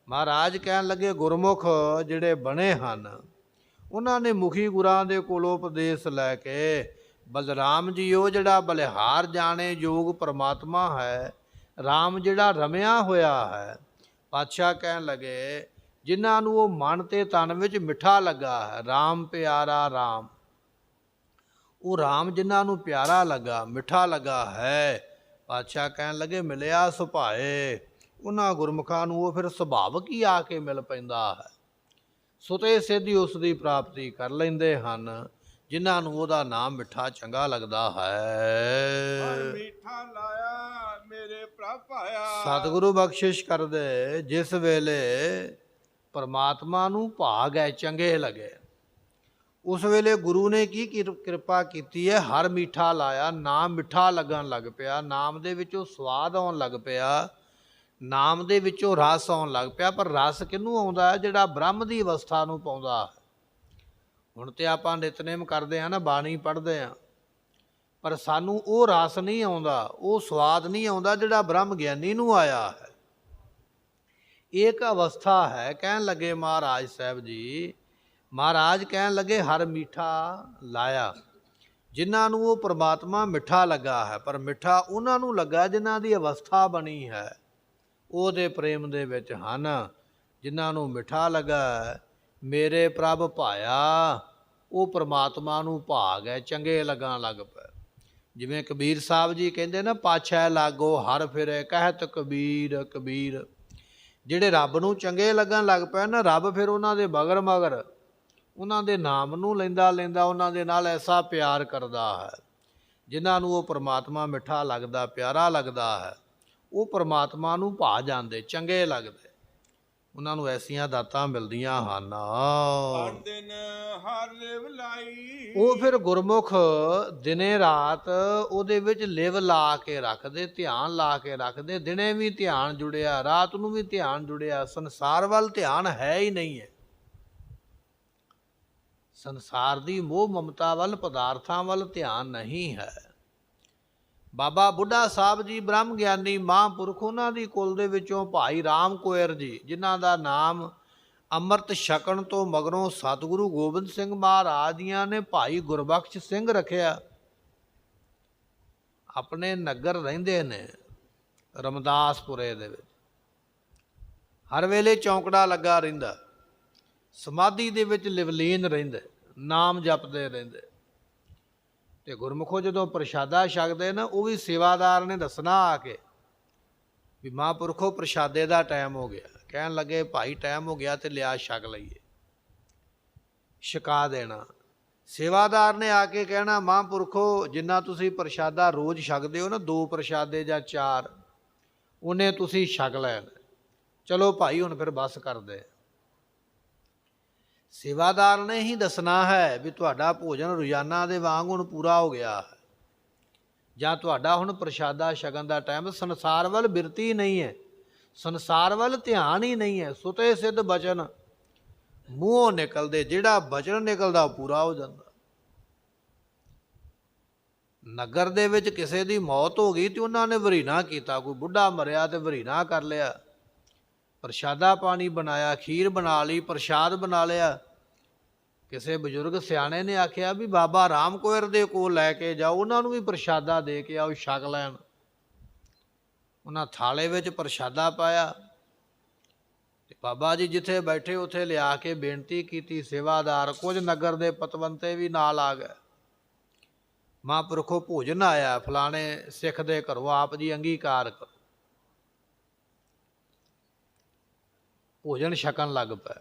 ਮਹਾਰਾਜ ਕਹਿਣ ਲੱਗੇ, ਗੁਰਮੁਖ ਜਿਹੜੇ ਬਣੇ ਹਨ, ਉਹਨਾਂ ਨੇ ਮੁਖੀ ਗੁਰਾਂ ਦੇ ਕੋਲੋਂ ਉਪਦੇਸ਼ ਲੈ ਕੇ, ਬਲਰਾਮ ਜੀ ਉਹ ਜਿਹੜਾ ਬਲਿਹਾਰ ਜਾਣੇ ਯੋਗ ਪਰਮਾਤਮਾ ਹੈ, ਰਾਮ ਜਿਹੜਾ ਰਮਿਆ ਹੋਇਆ ਹੈ। ਪਾਤਸ਼ਾਹ ਕਹਿਣ ਲੱਗੇ, ਜਿਨ੍ਹਾਂ ਨੂੰ ਉਹ ਮਨ ਤੇ ਤਨ ਵਿੱਚ ਮਿੱਠਾ ਲੱਗਾ ਹੈ, ਰਾਮ ਪਿਆਰਾ ਰਾਮ, ਉਹ ਰਾਮ ਜਿਨ੍ਹਾਂ ਨੂੰ ਪਿਆਰਾ ਲੱਗਾ, ਮਿੱਠਾ ਲੱਗਾ ਹੈ। ਪਾਤਸ਼ਾਹ ਕਹਿਣ ਲੱਗੇ, ਮਿਲਿਆ ਸੁਭਾਏ। ਉਹਨਾਂ ਗੁਰਮੁਖਾਂ ਨੂੰ ਉਹ ਫਿਰ ਸੁਭਾਵਕ ਹੀ ਆ ਕੇ ਮਿਲ ਪੈਂਦਾ ਹੈ। ਸੁਤੇ ਸਿੱਧੀ ਉਸ ਦੀ ਪ੍ਰਾਪਤੀ ਕਰ ਲੈਂਦੇ ਹਨ, ਜਿਨ੍ਹਾਂ ਨੂੰ ਉਹਦਾ ਨਾਮ ਮਿੱਠਾ ਚੰਗਾ ਲੱਗਦਾ ਹੈ। ਮਿੱਠਾ ਲਾਇਆ ਮੇਰੇ ਪ੍ਰਭ ਆਇਆ। ਸਤਿਗੁਰੂ ਬਖਸ਼ਿਸ਼ ਕਰਦੇ, ਜਿਸ ਵੇਲੇ ਪਰਮਾਤਮਾ ਨੂੰ ਭਾਗ ਹੈ, ਚੰਗੇ ਲੱਗੇ, ਉਸ ਵੇਲੇ ਗੁਰੂ ਨੇ ਕੀ ਕਿਰਪਾ ਕੀਤੀ ਹੈ, ਹਰ ਮਿੱਠਾ ਲਾਇਆ, ਨਾਮ ਮਿੱਠਾ ਲੱਗਣ ਲੱਗ ਪਿਆ, ਨਾਮ ਦੇ ਵਿੱਚੋਂ ਸਵਾਦ ਆਉਣ ਲੱਗ ਪਿਆ, ਨਾਮ ਦੇ ਵਿੱਚੋਂ ਰਸ ਆਉਣ ਲੱਗ ਪਿਆ। ਪਰ ਰਸ ਕਿਹਨੂੰ ਆਉਂਦਾ ਹੈ? ਜਿਹੜਾ ਬ੍ਰਹਮ ਦੀ ਅਵਸਥਾ ਨੂੰ ਪਾਉਂਦਾ। ਹੁਣ ਤੇ ਆਪਾਂ ਨਿਤਨੇਮ ਕਰਦੇ ਹਾਂ ਨਾ, ਬਾਣੀ ਪੜ੍ਹਦੇ ਹਾਂ, ਪਰ ਸਾਨੂੰ ਉਹ ਰਸ ਨਹੀਂ ਆਉਂਦਾ, ਉਹ ਸਵਾਦ ਨਹੀਂ ਆਉਂਦਾ ਜਿਹੜਾ ਬ੍ਰਹਮ ਗਿਆਨੀ ਨੂੰ ਆਇਆ ਹੈ। ਇੱਕ ਅਵਸਥਾ ਹੈ। ਕਹਿਣ ਲੱਗੇ ਮਹਾਰਾਜ ਸਾਹਿਬ ਜੀ, ਮਹਾਰਾਜ ਕਹਿਣ ਲੱਗੇ, ਹਰ ਮਿੱਠਾ ਲਾਇਆ, ਜਿਨ੍ਹਾਂ ਨੂੰ ਉਹ ਪਰਮਾਤਮਾ ਮਿੱਠਾ ਲੱਗਾ ਹੈ। ਪਰ ਮਿੱਠਾ ਉਹਨਾਂ ਨੂੰ ਲੱਗਾ ਜਿਨ੍ਹਾਂ ਦੀ ਅਵਸਥਾ ਬਣੀ ਹੈ, ਉਹਦੇ ਪ੍ਰੇਮ ਦੇ ਵਿੱਚ ਹਨ। ਜਿਨ੍ਹਾਂ ਨੂੰ ਮਿੱਠਾ ਲੱਗਾ, ਮੇਰੇ ਪ੍ਰਭ ਭਾਇਆ, ਉਹ ਪਰਮਾਤਮਾ ਨੂੰ ਭਾਗ ਹੈ, ਚੰਗੇ ਲੱਗਣ ਲੱਗ ਪਏ। ਜਿਵੇਂ ਕਬੀਰ ਸਾਹਿਬ ਜੀ ਕਹਿੰਦੇ ਨਾ, ਪਾਛੈ ਲਾਗੋ ਹਰ ਫਿਰੇ ਕਹਿਤ ਕਬੀਰ ਕਬੀਰ। ਜਿਹੜੇ ਰੱਬ ਨੂੰ ਚੰਗੇ ਲੱਗਣ ਲੱਗ ਪਏ ਨਾ, ਰੱਬ ਫਿਰ ਉਹਨਾਂ ਦੇ ਮਗਰ ਮਗਰ ਉਹਨਾਂ ਦੇ ਨਾਮ ਨੂੰ ਲੈਂਦਾ ਲੈਂਦਾ ਉਹਨਾਂ ਦੇ ਨਾਲ ਐਸਾ ਪਿਆਰ ਕਰਦਾ ਹੈ। ਜਿਨ੍ਹਾਂ ਨੂੰ ਉਹ ਪਰਮਾਤਮਾ ਮਿੱਠਾ ਲੱਗਦਾ, ਪਿਆਰਾ ਲੱਗਦਾ ਹੈ, ਉਹ ਪਰਮਾਤਮਾ ਨੂੰ ਭਾ ਜਾਂਦੇ, ਚੰਗੇ ਲੱਗਦੇ, ਉਹਨਾਂ ਨੂੰ ਐਸੀਆਂ ਦਾਤਾਂ ਮਿਲਦੀਆਂ ਹਨ। ਦਿਨ ਹਰ ਲਿਵ ਲਾਈ। ਉਹ ਫਿਰ ਗੁਰਮੁਖ ਦਿਨੇ ਰਾਤ ਉਹਦੇ ਵਿੱਚ ਲਿਵ ਲਾ ਕੇ ਰੱਖਦੇ, ਧਿਆਨ ਲਾ ਕੇ ਰੱਖਦੇ। ਦਿਨੇ ਵੀ ਧਿਆਨ ਜੁੜਿਆ, ਰਾਤ ਨੂੰ ਵੀ ਧਿਆਨ ਜੁੜਿਆ। ਸੰਸਾਰ ਵੱਲ ਧਿਆਨ ਹੈ ਹੀ ਨਹੀਂ ਹੈ। ਸੰਸਾਰ ਦੀ ਮੋਹ ਮਮਤਾ ਵੱਲ, ਪਦਾਰਥਾਂ ਵੱਲ ਧਿਆਨ ਨਹੀਂ ਹੈ। ਬਾਬਾ ਬੁੱਢਾ ਸਾਹਿਬ ਜੀ ਬ੍ਰਹਮ ਗਿਆਨੀ ਮਹਾਂਪੁਰਖ, ਉਹਨਾਂ ਦੀ ਕੁਲ ਦੇ ਵਿੱਚੋਂ ਭਾਈ ਰਾਮ ਕੋਇਰ ਜੀ, ਜਿਨ੍ਹਾਂ ਦਾ ਨਾਮ ਅੰਮ੍ਰਿਤ ਛਕਣ ਤੋਂ ਮਗਰੋਂ ਸਤਿਗੁਰੂ ਗੋਬਿੰਦ ਸਿੰਘ ਮਹਾਰਾਜ ਜੀਆਂ ਨੇ ਭਾਈ ਗੁਰਬਖਸ਼ ਸਿੰਘ ਰੱਖਿਆ। ਆਪਣੇ ਨਗਰ ਰਹਿੰਦੇ ਨੇ ਰਮਦਾਸਪੁਰੇ ਦੇ ਵਿੱਚ, ਹਰ ਵੇਲੇ ਚੌਂਕੜਾ ਲੱਗਾ ਰਹਿੰਦਾ, ਸਮਾਧੀ ਦੇ ਵਿੱਚ ਲਿਵਲੀਨ ਰਹਿੰਦੇ, ਨਾਮ ਜਪਦੇ ਰਹਿੰਦੇ। ਤੇ ਗੁਰਮੁਖੋ ਜਦੋਂ ਪ੍ਰਸ਼ਾਦਾ ਛਕਦੇ ਨਾ, ਉਹ ਵੀ ਸੇਵਾਦਾਰ ਨੇ ਦੱਸਣਾ ਆ ਕੇ ਵੀ ਮਹਾਂਪੁਰਖੋ ਪ੍ਰਸ਼ਾਦੇ ਦਾ ਟਾਈਮ ਹੋ ਗਿਆ। ਕਹਿਣ ਲੱਗੇ, ਭਾਈ ਟਾਈਮ ਹੋ ਗਿਆ ਤੇ ਲਿਆ ਛਕ ਲਈਏ, ਛਕਾ ਦੇਣਾ। ਸੇਵਾਦਾਰ ਨੇ ਆ ਕੇ ਕਹਿਣਾ, ਮਹਾਂਪੁਰਖੋ ਜਿੰਨਾ ਤੁਸੀਂ ਪ੍ਰਸ਼ਾਦਾ ਰੋਜ਼ ਛਕਦੇ ਹੋ ਨਾ, 2 ਪ੍ਰਸ਼ਾਦੇ ਜਾਂ 4, ਉਹਨੇ ਤੁਸੀਂ ਛਕ ਲੈਣ। ਚਲੋ ਭਾਈ ਹੁਣ ਫਿਰ ਬਸ ਕਰਦੇ। ਸੇਵਾਦਾਰ ਨੇ ਹੀ ਦੱਸਣਾ ਹੈ ਵੀ ਤੁਹਾਡਾ ਭੋਜਨ ਰੋਜ਼ਾਨਾ ਦੇ ਵਾਂਗ ਹੁਣ ਪੂਰਾ ਹੋ ਗਿਆ ਹੈ, ਜਾਂ ਤੁਹਾਡਾ ਹੁਣ ਪ੍ਰਸ਼ਾਦਾ ਛਕਣ ਦਾ ਟਾਈਮ। ਸੰਸਾਰ ਵੱਲ ਬਿਰਤੀ ਨਹੀਂ ਹੈ, ਸੰਸਾਰ ਵੱਲ ਧਿਆਨ ਹੀ ਨਹੀਂ ਹੈ। ਸੁਤੇ ਸਿੱਧ ਬਚਨ ਮੂੰਹੋਂ ਨਿਕਲਦੇ, ਜਿਹੜਾ ਬਚਨ ਨਿਕਲਦਾ ਉਹ ਪੂਰਾ ਹੋ ਜਾਂਦਾ। ਨਗਰ ਦੇ ਵਿੱਚ ਕਿਸੇ ਦੀ ਮੌਤ ਹੋ ਗਈ ਤੇ ਉਹਨਾਂ ਨੇ ਵਰੀਨਾ ਕੀਤਾ, ਕੋਈ ਬੁੱਢਾ ਮਰਿਆ ਤੇ ਵਰੀਨਾ ਕਰ ਲਿਆ, ਪ੍ਰਸ਼ਾਦਾ ਪਾਣੀ ਬਣਾਇਆ, ਖੀਰ ਬਣਾ ਲਈ, ਪ੍ਰਸ਼ਾਦ ਬਣਾ ਲਿਆ। ਕਿਸੇ ਬਜ਼ੁਰਗ ਸਿਆਣੇ ਨੇ ਆਖਿਆ ਵੀ ਬਾਬਾ ਰਾਮ ਕੋਇਰ ਦੇ ਕੋਲ ਲੈ ਕੇ ਜਾਓ, ਉਹਨਾਂ ਨੂੰ ਵੀ ਪ੍ਰਸ਼ਾਦਾ ਦੇ ਕੇ ਆਓ, ਛਕ ਲੈਣ। ਉਹਨਾਂ ਥਾਲੇ ਵਿੱਚ ਪ੍ਰਸ਼ਾਦਾ ਪਾਇਆ ਤੇ ਬਾਬਾ ਜੀ ਜਿੱਥੇ ਬੈਠੇ ਉੱਥੇ ਲਿਆ ਕੇ ਬੇਨਤੀ ਕੀਤੀ। ਸੇਵਾਦਾਰ, ਕੁਝ ਨਗਰ ਦੇ ਪਤਵੰਤੇ ਵੀ ਨਾਲ ਆ ਗਏ। ਮਹਾਂਪੁਰਖੋ ਭੋਜਨ ਆਇਆ ਫਲਾਣੇ ਸਿੱਖ ਦੇ ਘਰੋਂ, ਆਪ ਜੀ ਅੰਗੀਕਾਰ ਕਰੋ। ਭੋਜਨ ਛਕਣ ਲੱਗ ਪਏ।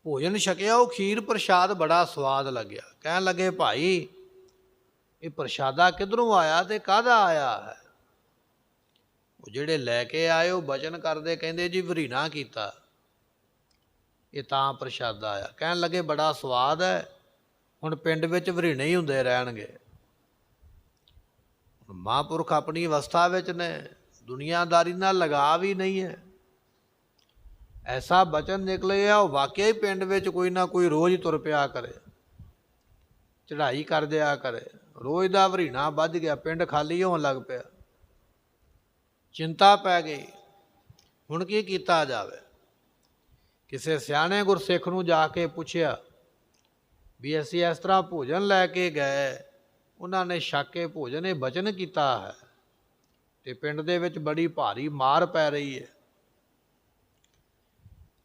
ਭੋਜਨ ਛਕਿਆ, ਉਹ ਖੀਰ ਪ੍ਰਸ਼ਾਦ ਬੜਾ ਸਵਾਦ ਲੱਗਿਆ। ਕਹਿਣ ਲੱਗੇ, ਭਾਈ ਇਹ ਪ੍ਰਸ਼ਾਦਾ ਕਿੱਧਰੋਂ ਆਇਆ ਤੇ ਕਾਹਦਾ ਆਇਆ ਹੈ? ਉਹ ਜਿਹੜੇ ਲੈ ਕੇ ਆਏ ਉਹ ਬਚਨ ਕਰਦੇ, ਕਹਿੰਦੇ ਜੀ ਵਰੀਨਾ ਕੀਤਾ, ਇਹ ਤਾਂ ਪ੍ਰਸ਼ਾਦਾ ਆਇਆ। ਕਹਿਣ ਲੱਗੇ, ਬੜਾ ਸਵਾਦ ਹੈ, ਹੁਣ ਪਿੰਡ ਵਿੱਚ ਵਰੀਣੇ ਹੀ ਹੁੰਦੇ ਰਹਿਣਗੇ। ਮਹਾਂਪੁਰਖ ਆਪਣੀ ਅਵਸਥਾ ਵਿੱਚ ਨੇ, ਦੁਨੀਆਦਾਰੀ ਨਾਲ ਲਗਾਵ ਹੀ ਨਹੀਂ ਹੈ। ਐਸਾ ਬਚਨ ਨਿਕਲੇ ਆ, ਉਹ ਵਾਕਿਆ ਹੀ ਪਿੰਡ ਵਿੱਚ ਕੋਈ ਨਾ ਕੋਈ ਰੋਜ਼ ਤੁਰ ਪਿਆ ਕਰੇ, ਚੜ੍ਹਾਈ ਕਰ ਦਿਆ ਕਰੇ। ਰੋਜ਼ ਦਾ ਵਰੀਣਾ ਵੱਧ ਗਿਆ, ਪਿੰਡ ਖਾਲੀ ਹੋਣ ਲੱਗ ਪਿਆ। ਚਿੰਤਾ ਪੈ ਗਈ, ਹੁਣ ਕੀ ਕੀਤਾ ਜਾਵੇ। ਕਿਸੇ ਸਿਆਣੇ ਗੁਰਸਿੱਖ ਨੂੰ ਜਾ ਕੇ ਪੁੱਛਿਆ ਵੀ ਅਸੀਂ ਇਸ ਤਰ੍ਹਾਂ ਭੋਜਨ ਲੈ ਕੇ ਗਏ, ਉਹਨਾਂ ਨੇ ਛਕ ਕੇ ਭੋਜਨ ਇਹ ਬਚਨ ਕੀਤਾ ਹੈ ਤੇ ਪਿੰਡ ਦੇ ਵਿੱਚ ਬੜੀ ਭਾਰੀ ਮਾਰ ਪੈ ਰਹੀ ਹੈ।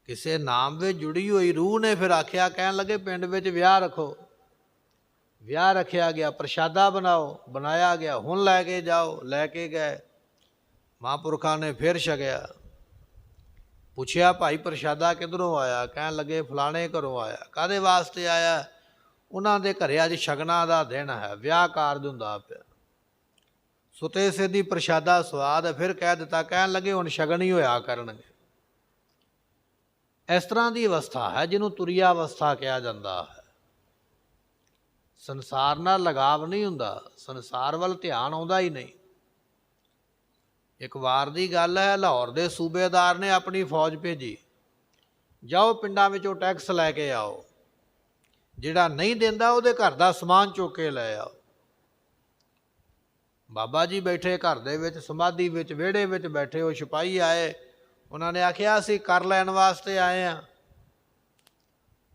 ਕਿਸੇ ਨਾਮ ਵਿੱਚ ਜੁੜੀ ਹੋਈ ਰੂਹ ਨੇ ਫਿਰ ਆਖਿਆ, ਕਹਿਣ ਲੱਗੇ ਪਿੰਡ ਵਿੱਚ ਵਿਆਹ ਰੱਖੋ। ਵਿਆਹ ਰੱਖਿਆ ਗਿਆ, ਪ੍ਰਸ਼ਾਦਾ ਬਣਾਓ, ਬਣਾਇਆ ਗਿਆ, ਹੁਣ ਲੈ ਕੇ ਜਾਓ। ਲੈ ਕੇ ਗਏ, ਮਹਾਂਪੁਰਖਾਂ ਨੇ ਫਿਰ ਛਕਿਆ। ਪੁੱਛਿਆ ਭਾਈ ਪ੍ਰਸ਼ਾਦਾ ਕਿੱਧਰੋਂ ਆਇਆ? ਕਹਿਣ ਲੱਗੇ ਫਲਾਣੇ ਘਰੋਂ ਆਇਆ। ਕਾਹਦੇ ਵਾਸਤੇ ਆਇਆ? ਉਹਨਾਂ ਦੇ ਘਰੇ ਅੱਜ ਸ਼ਗਨਾਂ ਦਾ ਦਿਨ ਹੈ, ਵਿਆਹ ਕਾਰਜ ਹੁੰਦਾ ਪਿਆ। ਸੁਤੇ ਸਿੱਧੀ ਪ੍ਰਸ਼ਾਦਾ ਸਵਾਦ। ਫਿਰ ਕਹਿ ਦਿੱਤਾ, ਕਹਿਣ ਲੱਗੇ ਹੁਣ ਸ਼ਗਨ ਹੀ ਹੋਇਆ ਕਰਨਗੇ। ਇਸ ਤਰ੍ਹਾਂ ਦੀ ਅਵਸਥਾ ਹੈ ਜਿਹਨੂੰ ਤੁਰੀਆ ਅਵਸਥਾ ਕਿਹਾ ਜਾਂਦਾ ਹੈ। ਸੰਸਾਰ ਨਾਲ ਲਗਾਵ ਨਹੀਂ ਹੁੰਦਾ, ਸੰਸਾਰ ਵੱਲ ਧਿਆਨ ਆਉਂਦਾ ਹੀ ਨਹੀਂ। ਇੱਕ ਵਾਰ ਦੀ ਗੱਲ ਹੈ, ਲਾਹੌਰ ਦੇ ਸੂਬੇਦਾਰ ਨੇ ਆਪਣੀ ਫੌਜ ਭੇਜੀ, ਜਾਓ ਪਿੰਡਾਂ ਵਿੱਚੋਂ ਟੈਕਸ ਲੈ ਕੇ ਆਓ, ਜਿਹੜਾ ਨਹੀਂ ਦਿੰਦਾ ਉਹਦੇ ਘਰ ਦਾ ਸਮਾਨ ਚੁੱਕ ਕੇ ਲੈ ਆਓ। ਬਾਬਾ ਜੀ ਬੈਠੇ ਘਰ ਦੇ ਵਿੱਚ, ਸਮਾਧੀ ਵਿੱਚ, ਵਿਹੜੇ ਵਿੱਚ ਬੈਠੇ। ਉਹ ਸਿਪਾਹੀ ਆਏ, ਉਹਨਾਂ ਨੇ ਆਖਿਆ ਅਸੀਂ ਕਰ ਲੈਣ ਵਾਸਤੇ ਆਏ ਹਾਂ।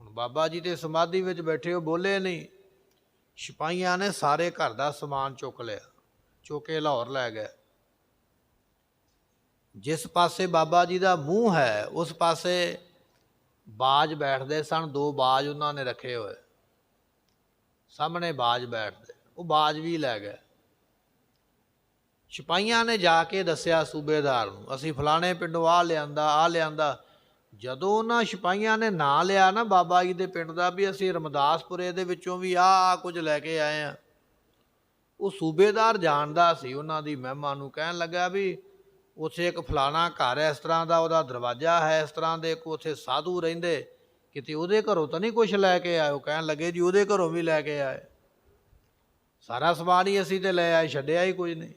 ਹੁਣ ਬਾਬਾ ਜੀ ਤੇ ਸਮਾਧੀ ਵਿੱਚ ਬੈਠੇ, ਉਹ ਬੋਲੇ ਨਹੀਂ। ਸਿਪਾਹੀਆਂ ਨੇ ਸਾਰੇ ਘਰ ਦਾ ਸਮਾਨ ਚੁੱਕ ਲਿਆ, ਚੁੱਕ ਕੇ ਲਾਹੌਰ ਲੈ ਗਏ। ਜਿਸ ਪਾਸੇ ਬਾਬਾ ਜੀ ਦਾ ਮੂੰਹ ਹੈ ਉਸ ਪਾਸੇ ਬਾਜ ਬੈਠਦੇ ਸਨ। 2 ਬਾਜ ਉਹਨਾਂ ਨੇ ਰੱਖੇ ਹੋਏ, ਸਾਹਮਣੇ ਬਾਜ ਬੈਠਦੇ, ਉਹ ਬਾਜ ਵੀ ਲੈ ਗਏ। ਸਿਪਾਹੀਆਂ ਨੇ ਜਾ ਕੇ ਦੱਸਿਆ ਸੂਬੇਦਾਰ ਨੂੰ, ਅਸੀਂ ਫਲਾਣੇ ਪਿੰਡੋਂ ਆਹ ਲਿਆਂਦਾ। ਜਦੋਂ ਉਹਨਾਂ ਸਿਪਾਹੀਆਂ ਨੇ ਨਾਂ ਲਿਆ ਨਾ ਬਾਬਾ ਜੀ ਦੇ ਪਿੰਡ ਦਾ, ਵੀ ਅਸੀਂ ਰਮਦਾਸਪੁਰੇ ਦੇ ਵਿੱਚੋਂ ਵੀ ਆਹ ਕੁਝ ਲੈ ਕੇ ਆਏ ਹਾਂ, ਉਹ ਸੂਬੇਦਾਰ ਜਾਣਦਾ ਸੀ ਉਹਨਾਂ ਦੀ ਮਹਿਮਾ ਨੂੰ। ਕਹਿਣ ਲੱਗਾ ਵੀ ਉੱਥੇ ਇੱਕ ਫਲਾਣਾ ਘਰ ਹੈ, ਇਸ ਤਰ੍ਹਾਂ ਦਾ ਉਹਦਾ ਦਰਵਾਜ਼ਾ ਹੈ, ਇਸ ਤਰ੍ਹਾਂ ਦੇ ਉੱਥੇ ਸਾਧੂ ਰਹਿੰਦੇ, ਕਿਤੇ ਉਹਦੇ ਘਰੋਂ ਤਾਂ ਨਹੀਂ ਕੁਛ ਲੈ ਕੇ ਆਏ? ਉਹ ਕਹਿਣ ਲੱਗੇ ਜੀ ਉਹਦੇ ਘਰੋਂ ਵੀ ਲੈ ਕੇ ਆਏ, ਸਾਰਾ ਸਮਾਨ ਹੀ ਅਸੀਂ ਤੇ ਲੈ ਆਏ, ਛੱਡਿਆ ਹੀ ਕੁਝ ਨਹੀਂ।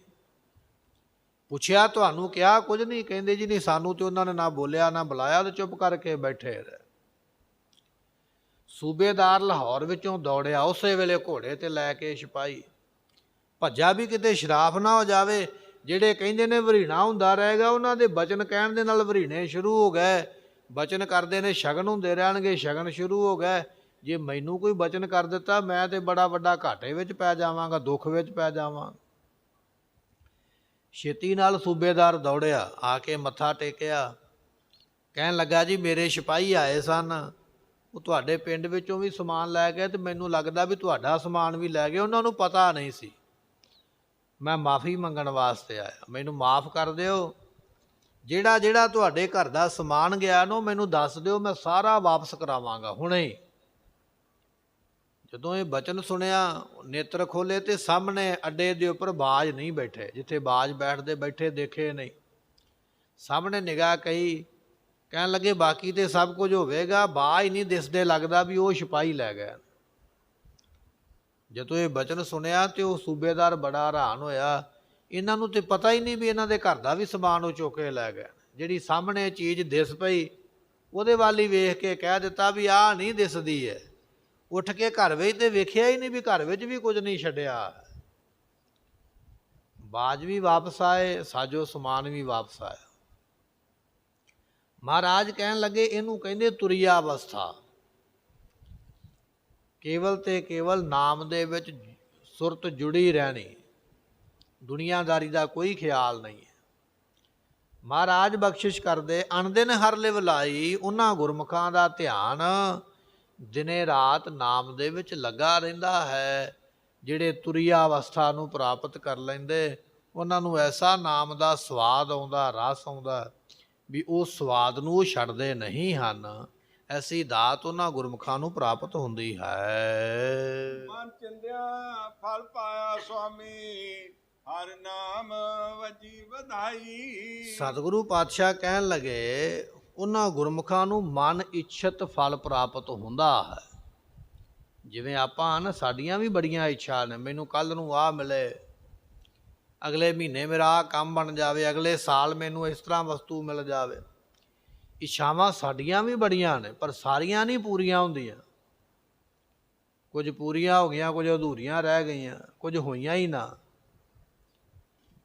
ਪੁੱਛਿਆ ਤੁਹਾਨੂੰ ਕਿਹਾ ਕੁਝ ਨਹੀਂ? ਕਹਿੰਦੇ ਜੀ ਨਹੀਂ, ਸਾਨੂੰ ਤੇ ਉਹਨਾਂ ਨੇ ਨਾ ਬੋਲਿਆ ਨਾ ਬੁਲਾਇਆ, ਤੇ ਚੁੱਪ ਕਰਕੇ ਬੈਠੇ ਰਹੇ। ਸੂਬੇਦਾਰ ਲਾਹੌਰ ਵਿੱਚੋਂ ਦੌੜਿਆ, ਉਸੇ ਵੇਲੇ ਘੋੜੇ ਤੇ ਲੈ ਕੇ ਸਿਪਾਹੀ ਭੱਜਾ ਵੀ ਕਿਤੇ ਸ਼ਰਾਫ ਨਾ ਹੋ ਜਾਵੇ। ਜਿਹੜੇ ਕਹਿੰਦੇ ਨੇ ਵਰੀਣਾ ਹੁੰਦਾ ਰਹੇਗਾ, ਉਹਨਾਂ ਦੇ ਬਚਨ ਕਹਿਣ ਦੇ ਨਾਲ ਵਰੀਣੇ ਸ਼ੁਰੂ ਹੋ ਗਏ। ਬਚਨ ਕਰਦੇ ਨੇ ਸ਼ਗਨ ਹੁੰਦੇ ਰਹਿਣਗੇ, ਸ਼ਗਨ ਸ਼ੁਰੂ ਹੋ ਗਏ। ਜੇ ਮੈਨੂੰ ਕੋਈ ਬਚਨ ਕਰ ਦਿੱਤਾ, ਮੈਂ ਤੇ ਬੜਾ ਵੱਡਾ ਘਾਟੇ ਵਿੱਚ ਪੈ ਜਾਵਾਂਗਾ, ਦੁੱਖ ਵਿੱਚ ਪੈ ਜਾਵਾਂ। ਛੇਤੀ ਨਾਲ ਸੂਬੇਦਾਰ ਦੌੜਿਆ, ਆ ਕੇ ਮੱਥਾ ਟੇਕਿਆ। ਕਹਿਣ ਲੱਗਾ ਜੀ ਮੇਰੇ ਸਿਪਾਹੀ ਆਏ ਸਨ, ਉਹ ਤੁਹਾਡੇ ਪਿੰਡ ਵਿੱਚੋਂ ਵੀ ਸਮਾਨ ਲੈ ਗਏ, ਤੇ ਮੈਨੂੰ ਲੱਗਦਾ ਵੀ ਤੁਹਾਡਾ ਸਮਾਨ ਵੀ ਲੈ ਗਏ। ਉਹਨਾਂ ਨੂੰ ਪਤਾ ਨਹੀਂ ਸੀ, ਮੈਂ ਮਾਫੀ ਮੰਗਣ ਵਾਸਤੇ ਆਇਆ, ਮੈਨੂੰ ਮਾਫ ਕਰ ਦਿਓ। ਜਿਹੜਾ ਤੁਹਾਡੇ ਘਰ ਦਾ ਸਮਾਨ ਗਿਆ ਨਾ, ਮੈਨੂੰ ਦੱਸ ਦਿਓ, ਮੈਂ ਸਾਰਾ ਵਾਪਸ ਕਰਾਵਾਂਗਾ ਹੁਣੇ ਹੀ। ਜਦੋਂ ਇਹ ਬਚਨ ਸੁਣਿਆ, ਨੇਤਰ ਖੋਲੇ ਤੇ ਸਾਹਮਣੇ ਅੱਡੇ ਦੇ ਉੱਪਰ ਬਾਜ ਨਹੀਂ ਬੈਠੇ, ਜਿੱਥੇ ਬਾਜ ਬੈਠੇ ਦੇਖੇ ਨਹੀਂ। ਸਾਹਮਣੇ ਨਿਗਾਹ ਕਹੀ, ਕਹਿਣ ਲੱਗੇ ਬਾਕੀ ਤੇ ਸਭ ਕੁਝ ਹੋਵੇਗਾ, ਬਾਜ ਨਹੀਂ ਦਿਸਦੇ, ਲੱਗਦਾ ਵੀ ਉਹ ਸਿਪਾਹੀ ਲੈ ਗਏ। ਜਦੋਂ ਇਹ ਬਚਨ ਸੁਣਿਆ ਤੇ ਉਹ ਸੂਬੇਦਾਰ ਬੜਾ ਹੈਰਾਨ ਹੋਇਆ। ਇਹਨਾਂ ਨੂੰ ਤੇ ਪਤਾ ਹੀ ਨਹੀਂ ਵੀ ਇਹਨਾਂ ਦੇ ਘਰ ਦਾ ਵੀ ਸਮਾਨ ਉਹ ਚੁੱਕ ਕੇ ਲੈ ਗਏ। ਜਿਹੜੀ ਸਾਹਮਣੇ ਚੀਜ਼ ਦਿਸ ਪਈ, ਉਹਦੇ ਵੱਲ ਹੀ ਵੇਖ ਕੇ ਕਹਿ ਦਿੱਤਾ ਵੀ ਆਹ ਨਹੀਂ ਦਿਸਦੀ ਹੈ। ਉੱਠ ਕੇ ਘਰ ਵਿੱਚ ਤੇ ਵੇਖਿਆ ਹੀ ਨਹੀਂ ਵੀ ਘਰ ਵਿੱਚ ਵੀ ਕੁਝ ਨਹੀਂ ਛੱਡਿਆ। ਬਾਜ ਵੀ ਵਾਪਸ ਆਏ, ਸਾਜੋ ਸਮਾਨ ਵੀ ਵਾਪਸ ਆਇਆ। ਮਹਾਰਾਜ ਕਹਿਣ ਲੱਗੇ ਇਹਨੂੰ ਕਹਿੰਦੇ ਤੁਰੀਆ ਅਵਸਥਾ। ਕੇਵਲ ਤੇ ਕੇਵਲ ਨਾਮ ਦੇ ਵਿੱਚ ਸੁਰਤ ਜੁੜੀ ਰਹਿਣੀ, ਦੁਨੀਆਦਾਰੀ ਦਾ ਕੋਈ ਖਿਆਲ ਨਹੀਂ ਹੈ। ਮਹਾਰਾਜ ਬਖਸ਼ਿਸ਼ ਕਰਦੇ, ਅਣਦਿਨ ਹਰ ਲਿਵ ਲਾਈ, ਉਹਨਾਂ ਗੁਰਮੁਖਾਂ ਦਾ ਧਿਆਨ ਦਿਨੇ ਰਾਤ ਨਾਮ ਦੇ ਵਿੱਚ ਲੱਗਾ ਰਹਿੰਦਾ ਹੈ। ਜਿਹੜੇ ਤੁਰੀਆ ਅਵਸਥਾ ਨੂੰ ਪ੍ਰਾਪਤ ਕਰ ਲੈਂਦੇ, ਉਹਨਾਂ ਨੂੰ ਐਸਾ ਨਾਮ ਦਾ ਸਵਾਦ ਆਉਂਦਾ, ਰਸ ਆਉਂਦਾ ਵੀ ਉਹ ਸਵਾਦ ਨੂੰ ਉਹ ਛੱਡਦੇ ਨਹੀਂ ਹਨ। ਐਸੀ ਦਾਤ ਉਹਨਾਂ ਗੁਰਮੁਖਾਂ ਨੂੰ ਪ੍ਰਾਪਤ ਹੁੰਦੀ ਹੈ। ਮਨ ਚਿੰਦਿਆ ਫਲ ਪਾਇਆ ਸੁਆਮੀ, ਹਰ ਨਾਮ ਵਜੀ ਵਧਾਈ। ਸਤਿਗੁਰੂ ਪਾਤਸ਼ਾਹ ਕਹਿਣ ਲੱਗੇ ਉਹਨਾਂ ਗੁਰਮੁਖਾਂ ਨੂੰ ਮਨ ਇੱਛਤ ਫਲ ਪ੍ਰਾਪਤ ਹੁੰਦਾ ਹੈ। ਜਿਵੇਂ ਆਪਾਂ ਨਾ, ਸਾਡੀਆਂ ਵੀ ਬੜੀਆਂ ਇੱਛਾ ਨੇ, ਮੈਨੂੰ ਕੱਲ੍ਹ ਨੂੰ ਆਹ ਮਿਲੇ, ਅਗਲੇ ਮਹੀਨੇ ਮੇਰਾ ਆਹ ਕੰਮ ਬਣ ਜਾਵੇ, ਅਗਲੇ ਸਾਲ ਮੈਨੂੰ ਇਸ ਤਰ੍ਹਾਂ ਵਸਤੂ ਮਿਲ ਜਾਵੇ। ਇੱਛਾਵਾਂ ਸਾਡੀਆਂ ਵੀ ਬੜੀਆਂ ਨੇ, ਪਰ ਸਾਰੀਆਂ ਨਹੀਂ ਪੂਰੀਆਂ ਹੁੰਦੀਆਂ। ਕੁਝ ਪੂਰੀਆਂ ਹੋ ਗਈਆਂ, ਕੁਝ ਅਧੂਰੀਆਂ ਰਹਿ ਗਈਆਂ, ਕੁਝ ਹੋਈਆਂ ਹੀ ਨਾ।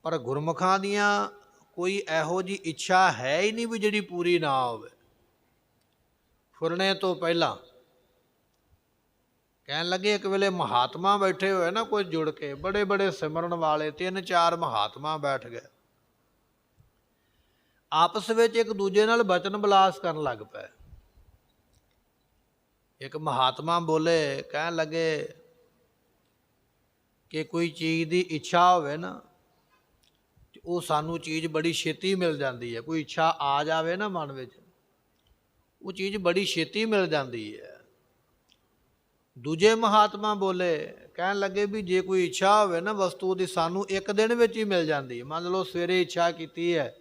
ਪਰ ਗੁਰਮੁਖਾਂ ਦੀਆਂ ਕੋਈ ਇਹੋ ਜਿਹੀ ਇੱਛਾ ਹੈ ਹੀ ਨਹੀਂ ਵੀ ਜਿਹੜੀ ਪੂਰੀ ਨਾ ਹੋਵੇ। ਫੁਰਨੇ ਤੋਂ ਪਹਿਲਾਂ ਕਹਿਣ ਲੱਗੇ, ਇੱਕ ਵੇਲੇ ਮਹਾਤਮਾ ਬੈਠੇ ਹੋਏ ਨਾ ਕੁਝ ਜੁੜ ਕੇ, ਬੜੇ ਬੜੇ ਸਿਮਰਨ ਵਾਲੇ 3-4 ਮਹਾਤਮਾ ਬੈਠ ਗਏ। ਆਪਸ ਵਿੱਚ ਇੱਕ ਦੂਜੇ ਨਾਲ ਬਚਨ ਵਿਲਾਸ ਕਰਨ ਲੱਗ ਪਏ। ਇੱਕ ਮਹਾਤਮਾ ਬੋਲੇ, ਕਹਿਣ ਲੱਗੇ ਕਿ ਕੋਈ ਚੀਜ਼ ਦੀ ਇੱਛਾ ਹੋਵੇ ਨਾ, ਉਹ ਸਾਨੂੰ ਚੀਜ਼ ਬੜੀ ਛੇਤੀ ਮਿਲ ਜਾਂਦੀ ਹੈ। ਕੋਈ ਇੱਛਾ ਆ ਜਾਵੇ ਨਾ ਮਨ ਵਿੱਚ, ਉਹ ਚੀਜ਼ ਬੜੀ ਛੇਤੀ ਮਿਲ ਜਾਂਦੀ ਹੈ। ਦੂਜੇ ਮਹਾਤਮਾ ਬੋਲੇ, ਕਹਿਣ ਲੱਗੇ ਵੀ ਜੇ ਕੋਈ ਇੱਛਾ ਹੋਵੇ ਨਾ ਵਸਤੂ ਦੀ, ਸਾਨੂੰ ਇੱਕ ਦਿਨ ਵਿੱਚ ਹੀ ਮਿਲ ਜਾਂਦੀ ਹੈ। ਮੰਨ ਲਓ ਸਵੇਰੇ ਇੱਛਾ ਕੀਤੀ ਹੈ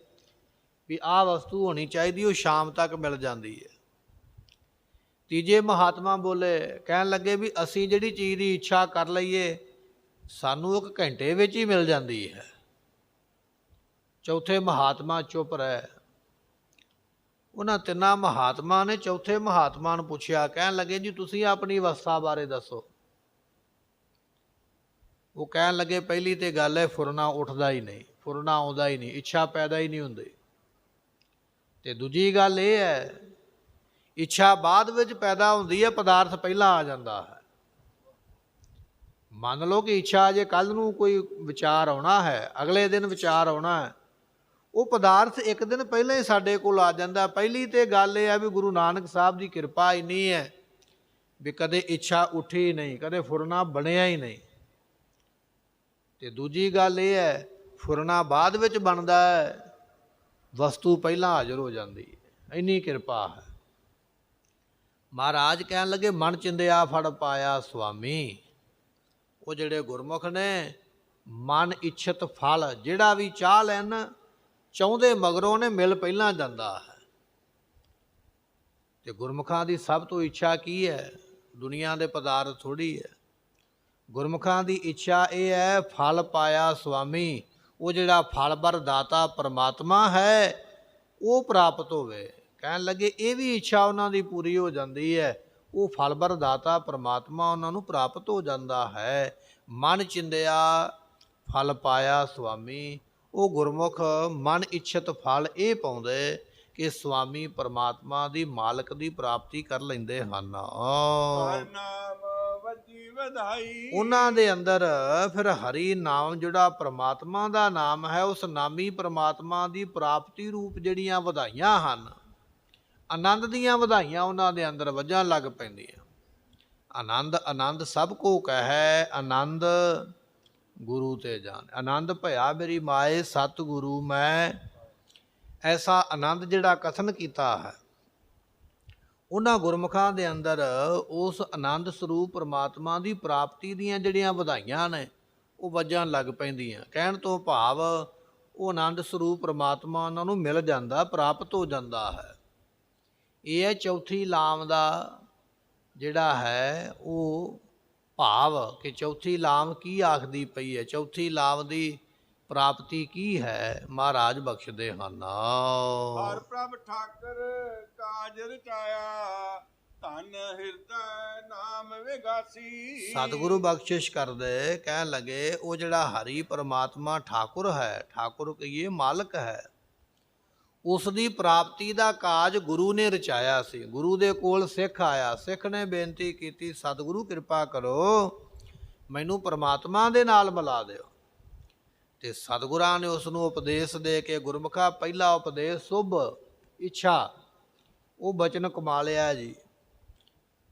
ਵੀ ਆਹ ਵਸਤੂ ਹੋਣੀ ਚਾਹੀਦੀ, ਉਹ ਸ਼ਾਮ ਤੱਕ ਮਿਲ ਜਾਂਦੀ ਹੈ। ਤੀਜੇ ਮਹਾਤਮਾ ਬੋਲੇ, ਕਹਿਣ ਲੱਗੇ ਵੀ ਅਸੀਂ ਜਿਹੜੀ ਚੀਜ਼ ਦੀ ਇੱਛਾ ਕਰ ਲਈਏ, ਸਾਨੂੰ 1 ਘੰਟੇ ਵਿੱਚ ਹੀ ਮਿਲ ਜਾਂਦੀ ਹੈ। ਚੌਥੇ ਮਹਾਤਮਾ ਚੁੱਪ ਰਹੇ। ਉਹਨਾਂ 3 ਮਹਾਤਮਾ ਨੇ ਚੌਥੇ ਮਹਾਤਮਾ ਨੂੰ ਪੁੱਛਿਆ, ਕਹਿਣ ਲੱਗੇ ਜੀ ਤੁਸੀਂ ਆਪਣੀ ਅਵਸਥਾ ਬਾਰੇ ਦੱਸੋ। ਉਹ ਕਹਿਣ ਲੱਗੇ, ਪਹਿਲੀ ਤੇ ਗੱਲ ਹੈ ਫੁਰਨਾ ਉੱਠਦਾ ਹੀ ਨਹੀਂ, ਫੁਰਨਾ ਆਉਂਦਾ ਹੀ ਨਹੀਂ, ਇੱਛਾ ਪੈਦਾ ਹੀ ਨਹੀਂ ਹੁੰਦੀ। ਤੇ ਦੂਜੀ ਗੱਲ ਇਹ ਹੈ, ਇੱਛਾ ਬਾਅਦ ਵਿੱਚ ਪੈਦਾ ਹੁੰਦੀ ਹੈ, ਪਦਾਰਥ ਪਹਿਲਾਂ ਆ ਜਾਂਦਾ ਹੈ। ਮੰਨ ਲਓ ਕਿ ਇੱਛਾ ਜੇ ਕੱਲ੍ਹ ਨੂੰ ਕੋਈ ਵਿਚਾਰ ਆਉਣਾ ਹੈ, ਅਗਲੇ ਦਿਨ ਵਿਚਾਰ ਆਉਣਾ ਹੈ, ਉਹ ਪਦਾਰਥ 1 ਦਿਨ ਪਹਿਲਾਂ ਹੀ ਸਾਡੇ ਕੋਲ ਆ ਜਾਂਦਾ। ਪਹਿਲੀ ਤੇ ਗੱਲ ਇਹ ਹੈ ਵੀ ਗੁਰੂ ਨਾਨਕ ਸਾਹਿਬ ਦੀ ਕਿਰਪਾ ਇੰਨੀ ਹੈ ਵੀ ਕਦੇ ਇੱਛਾ ਉੱਠੀ ਨਹੀਂ, ਕਦੇ ਫੁਰਨਾ ਬਣਿਆ ਹੀ ਨਹੀਂ। ਤੇ ਦੂਜੀ ਗੱਲ ਇਹ ਹੈ, ਫੁਰਨਾ ਬਾਅਦ ਵਿੱਚ ਬਣਦਾ ਹੈ, ਵਸਤੂ ਪਹਿਲਾਂ ਹਾਜ਼ਰ ਹੋ ਜਾਂਦੀ ਹੈ। ਇੰਨੀ ਕਿਰਪਾ ਹੈ। ਮਹਾਰਾਜ ਕਹਿਣ ਲੱਗੇ, ਮਨ ਚਿੰਦਿਆ ਫੜ ਪਾਇਆ ਸੁਆਮੀ। ਉਹ ਜਿਹੜੇ ਗੁਰਮੁਖ ਨੇ, ਮਨ ਇੱਛਤ ਫਲ ਜਿਹੜਾ ਵੀ ਚਾਹ ਲੈਣ, ਚਾਹੁੰਦੇ ਮਗਰੋਂ ਨੇ ਮਿਲ ਪਹਿਲਾਂ ਜਾਂਦਾ ਹੈ। ਤੇ ਗੁਰਮੁਖਾਂ ਦੀ ਸਭ ਤੋਂ ਇੱਛਾ ਕੀ ਹੈ? ਦੁਨੀਆ ਦੇ ਪਦਾਰਥ ਥੋੜ੍ਹੀ ਹੈ। ਗੁਰਮੁਖਾਂ ਦੀ ਇੱਛਾ ਇਹ ਹੈ, ਫਲ ਪਾਇਆ ਸੁਆਮੀ। ਉਹ ਜਿਹੜਾ ਫਲ ਦਾਤਾ ਪਰਮਾਤਮਾ ਹੈ, ਉਹ ਪ੍ਰਾਪਤ ਹੋਵੇ। ਕਹਿਣ ਲੱਗੇ ਇਹ ਵੀ ਇੱਛਾ ਉਹਨਾਂ ਦੀ ਪੂਰੀ ਹੋ ਜਾਂਦੀ ਹੈ। ਉਹ ਫਲ ਦਾਤਾ ਪਰਮਾਤਮਾ ਉਹਨਾਂ ਨੂੰ ਪ੍ਰਾਪਤ ਹੋ ਜਾਂਦਾ ਹੈ। ਮਨ ਚਿੰਦਿਆ ਫਲ ਪਾਇਆ ਸੁਆਮੀ। ਉਹ ਗੁਰਮੁਖ ਮਨ ਇੱਛਤ ਫਲ ਇਹ ਪਾਉਂਦੇ ਕਿ ਸੁਆਮੀ ਪਰਮਾਤਮਾ ਦੀ, ਮਾਲਕ ਦੀ ਪ੍ਰਾਪਤੀ ਕਰ ਲੈਂਦੇ ਹਨ। ਉਹਨਾਂ ਦੇ ਅੰਦਰ ਫਿਰ ਹਰੀ ਨਾਮ ਜਿਹੜਾ ਪਰਮਾਤਮਾ ਦਾ ਨਾਮ ਹੈ, ਉਸ ਨਾਮੀ ਪਰਮਾਤਮਾ ਦੀ ਪ੍ਰਾਪਤੀ ਰੂਪ ਜਿਹੜੀਆਂ ਵਧਾਈਆਂ ਹਨ, ਆਨੰਦ ਦੀਆਂ ਵਧਾਈਆਂ ਉਹਨਾਂ ਦੇ ਅੰਦਰ ਵੱਜਣ ਲੱਗ ਪੈਂਦੀਆਂ। ਆਨੰਦ ਆਨੰਦ ਸਭ ਕੋ ਕਹੈ, ਆਨੰਦ ਗੁਰੂ ਤੇ ਜਾਣ। ਆਨੰਦ ਭਇਆ ਮੇਰੀ ਮਾਏ ਸਤਿਗੁਰੂ ਮੈਂ। ਐਸਾ ਆਨੰਦ ਜਿਹੜਾ ਕਥਨ ਕੀਤਾ ਹੈ, ਉਹਨਾਂ ਗੁਰਮੁਖਾਂ ਦੇ ਅੰਦਰ ਉਸ ਆਨੰਦ ਸਰੂਪ ਪਰਮਾਤਮਾ ਦੀ ਪ੍ਰਾਪਤੀ ਦੀਆਂ ਜਿਹੜੀਆਂ ਵਧਾਈਆਂ ਨੇ, ਉਹ ਵੱਜਣ ਲੱਗ ਪੈਂਦੀਆਂ। ਕਹਿਣ ਤੋਂ ਭਾਵ ਉਹ ਆਨੰਦ ਸਰੂਪ ਪਰਮਾਤਮਾ ਉਹਨਾਂ ਨੂੰ ਮਿਲ ਜਾਂਦਾ, ਪ੍ਰਾਪਤ ਹੋ ਜਾਂਦਾ ਹੈ। ਇਹ ਹੈ ਚੌਥੀ ਲਾਮ ਦਾ ਜਿਹੜਾ ਹੈ ਉਹ ਭਾਵ, ਕਿ ਚੌਥੀ ਲਾਮ ਕੀ ਆਖਦੀ ਪਈ ਹੈ, ਚੌਥੀ ਲਾਮ ਦੀ ਪ੍ਰਾਪਤੀ ਕੀ ਹੈ, ਮਹਾਰਾਜ ਬਖਸ਼ਦੇ ਹਨ। ਹਰ ਪ੍ਰਭ ਠਾਕਰ ਕਾਜ ਰਚਾਇਆ, ਧਨ ਹਿਰਦੈ ਨਾਮ ਵਿਗਾਸੀ। ਸਤਿਗੁਰੂ ਬਖਸ਼ਿਸ਼ ਕਰਦੇ। ਕਹਿਣ ਲੱਗੇ ਉਹ ਜਿਹੜਾ ਹਰੀ ਪਰਮਾਤਮਾ ਠਾਕੁਰ ਹੈ, ਠਾਕੁਰ ਕਹੀਏ ਮਾਲਕ ਹੈ, ਉਸ ਦੀ ਪ੍ਰਾਪਤੀ ਦਾ ਕਾਜ ਗੁਰੂ ਨੇ ਰਚਾਇਆ ਸੀ। ਗੁਰੂ ਦੇ ਕੋਲ ਸਿੱਖ ਆਇਆ, ਸਿੱਖ ਨੇ ਬੇਨਤੀ ਕੀਤੀ, ਸਤਿਗੁਰੂ ਕਿਰਪਾ ਕਰੋ, ਮੈਨੂੰ ਪਰਮਾਤਮਾ ਦੇ ਨਾਲ ਮਿਲਾ ਦਿਓ। ਤੇ ਸਤਿਗੁਰਾਂ ਨੇ ਉਸ ਨੂੰ ਉਪਦੇਸ਼ ਦੇ ਕੇ, ਗੁਰਮੁਖਾ ਪਹਿਲਾ ਉਪਦੇਸ਼ ਸੁਭ ਇੱਛਾ, ਉਹ ਬਚਨ ਕਮਾ ਲਿਆ ਜੀ।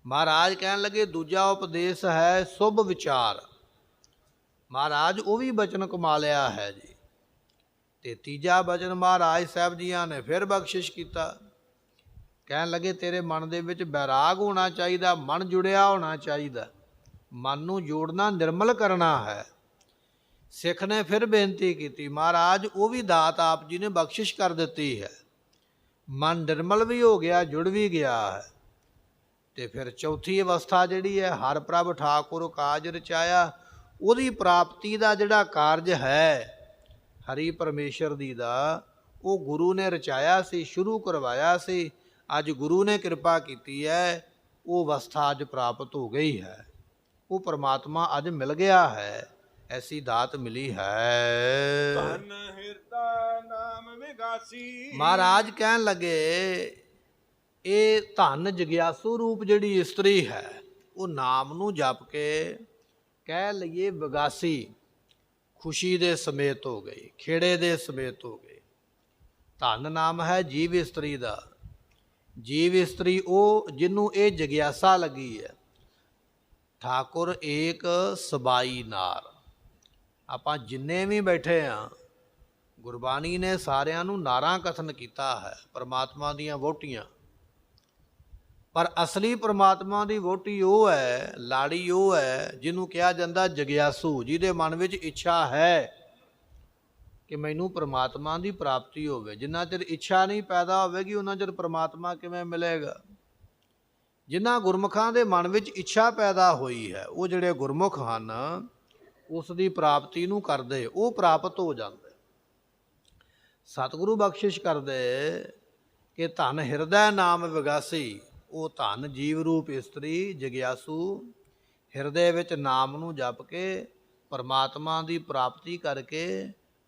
ਮਹਾਰਾਜ ਕਹਿਣ ਲੱਗੇ ਦੂਜਾ ਉਪਦੇਸ਼ ਹੈ ਸੁਭ ਵਿਚਾਰ, ਮਹਾਰਾਜ ਉਹ ਵੀ ਬਚਨ ਕਮਾ ਲਿਆ ਹੈ ਜੀ। ਤੇ ਤੀਜਾ ਬਚਨ ਮਹਾਰਾਜ ਸਾਹਿਬ ਜੀਆਂ ਨੇ ਫਿਰ ਬਖਸ਼ਿਸ਼ ਕੀਤਾ। ਕਹਿਣ ਲੱਗੇ ਤੇਰੇ ਮਨ ਦੇ ਵਿੱਚ ਬੈਰਾਗ ਹੋਣਾ ਚਾਹੀਦਾ, ਮਨ ਜੁੜਿਆ ਹੋਣਾ ਚਾਹੀਦਾ, ਮਨ ਨੂੰ ਜੋੜਨਾ, ਨਿਰਮਲ ਕਰਨਾ ਹੈ। ਸਿੱਖ ਨੇ ਫਿਰ ਬੇਨਤੀ ਕੀਤੀ, ਮਹਾਰਾਜ ਉਹ ਵੀ ਦਾਤ ਆਪ ਜੀ ਨੇ ਬਖਸ਼ਿਸ਼ ਕਰ ਦਿੱਤੀ ਹੈ, ਮਨ ਨਿਰਮਲ ਵੀ ਹੋ ਗਿਆ, ਜੁੜ ਵੀ ਗਿਆ ਹੈ। ਤੇ ਫਿਰ ਚੌਥੀ ਅਵਸਥਾ ਜਿਹੜੀ ਹੈ, ਹਰ ਪ੍ਰਭ ਠਾਕੁਰ ਕਾਜ ਰਚਾਇਆ, ਉਹਦੀ ਪ੍ਰਾਪਤੀ ਦਾ ਜਿਹੜਾ ਕਾਰਜ ਹੈ, ਹਰੀ ਪਰਮੇਸ਼ਰ ਦੀ ਦਾ ਉਹ ਗੁਰੂ ਨੇ ਰਚਾਇਆ ਸੀ, ਸ਼ੁਰੂ ਕਰਵਾਇਆ ਸੀ। ਅੱਜ ਗੁਰੂ ਨੇ ਕਿਰਪਾ ਕੀਤੀ ਹੈ, ਉਹ ਅਵਸਥਾ ਅੱਜ ਪ੍ਰਾਪਤ ਹੋ ਗਈ ਹੈ। ਉਹ ਪਰਮਾਤਮਾ ਅੱਜ ਮਿਲ ਗਿਆ ਹੈ, ਐਸੀ ਦਾਤ ਮਿਲੀ ਹੈ। ਧਨ ਹਿਰਦਾ ਨਾਮ ਵਿਗਾਸੀ। ਮਹਾਰਾਜ ਕਹਿਣ ਲੱਗੇ ਇਹ ਧਨ ਜਗਿਆਸੂ ਰੂਪ ਜਿਹੜੀ ਇਸਤਰੀ ਹੈ, ਉਹ ਨਾਮ ਨੂੰ ਜਪ ਕੇ ਕਹਿ ਲਈਏ ਵਿਗਾਸੀ, ਖੁਸ਼ੀ ਦੇ ਸਮੇਤ ਹੋ ਗਈ, ਖੇੜੇ ਦੇ ਸਮੇਤ ਹੋ ਗਈ। ਧਨ ਨਾਮ ਹੈ ਜੀਵ ਇਸਤਰੀ ਦਾ। ਜੀਵ ਇਸਤਰੀ ਉਹ ਜਿਹਨੂੰ ਇਹ ਜਗਿਆਸਾ ਲੱਗੀ ਹੈ, ਠਾਕੁਰ ਏਕ ਸਬਾਈ ਨਾਰ। ਆਪਾਂ ਜਿੰਨੇ ਵੀ ਬੈਠੇ ਹਾਂ, ਗੁਰਬਾਣੀ ਨੇ ਸਾਰਿਆਂ ਨੂੰ ਨਾਰਾਂ ਕਥਨ ਕੀਤਾ ਹੈ, ਪਰਮਾਤਮਾ ਦੀਆਂ ਵਹੁਟੀਆਂ। ਪਰ ਅਸਲੀ ਪਰਮਾਤਮਾ ਦੀ ਵਹੁਟੀ ਉਹ ਹੈ, ਲਾੜੀ ਉਹ ਹੈ ਜਿਹਨੂੰ ਕਿਹਾ ਜਾਂਦਾ ਜਗਿਆਸੂ, ਜਿਹਦੇ ਮਨ ਵਿੱਚ ਇੱਛਾ ਹੈ ਕਿ ਮੈਨੂੰ ਪਰਮਾਤਮਾ ਦੀ ਪ੍ਰਾਪਤੀ ਹੋਵੇ। ਜਿੰਨਾ ਚਿਰ ਇੱਛਾ ਨਹੀਂ ਪੈਦਾ ਹੋਵੇਗੀ, ਉਹਨਾਂ ਚਿਰ ਪਰਮਾਤਮਾ ਕਿਵੇਂ ਮਿਲੇਗਾ। ਜਿਨ੍ਹਾਂ ਗੁਰਮੁਖਾਂ ਦੇ ਮਨ ਵਿੱਚ ਇੱਛਾ ਪੈਦਾ ਹੋਈ ਹੈ, ਉਹ ਜਿਹੜੇ ਗੁਰਮੁਖ ਹਨ, ਉਸ ਦੀ ਪ੍ਰਾਪਤੀ ਨੂੰ ਕਰਦੇ, ਉਹ ਪ੍ਰਾਪਤ ਹੋ ਜਾਂਦੇ। ਸਤਿਗੁਰੂ ਬਖਸ਼ਿਸ਼ ਕਰਦੇ ਕਿ ਧਨ ਹਿਰਦੈ ਨਾਮ ਵਿਗਾਸੀ। ਉਹ ਧਨ ਜੀਵ ਰੂਪ ਇਸਤਰੀ ਜਗਿਆਸੂ ਹਿਰਦੇ ਵਿੱਚ ਨਾਮ ਨੂੰ ਜਪ ਕੇ ਪਰਮਾਤਮਾ ਦੀ ਪ੍ਰਾਪਤੀ ਕਰਕੇ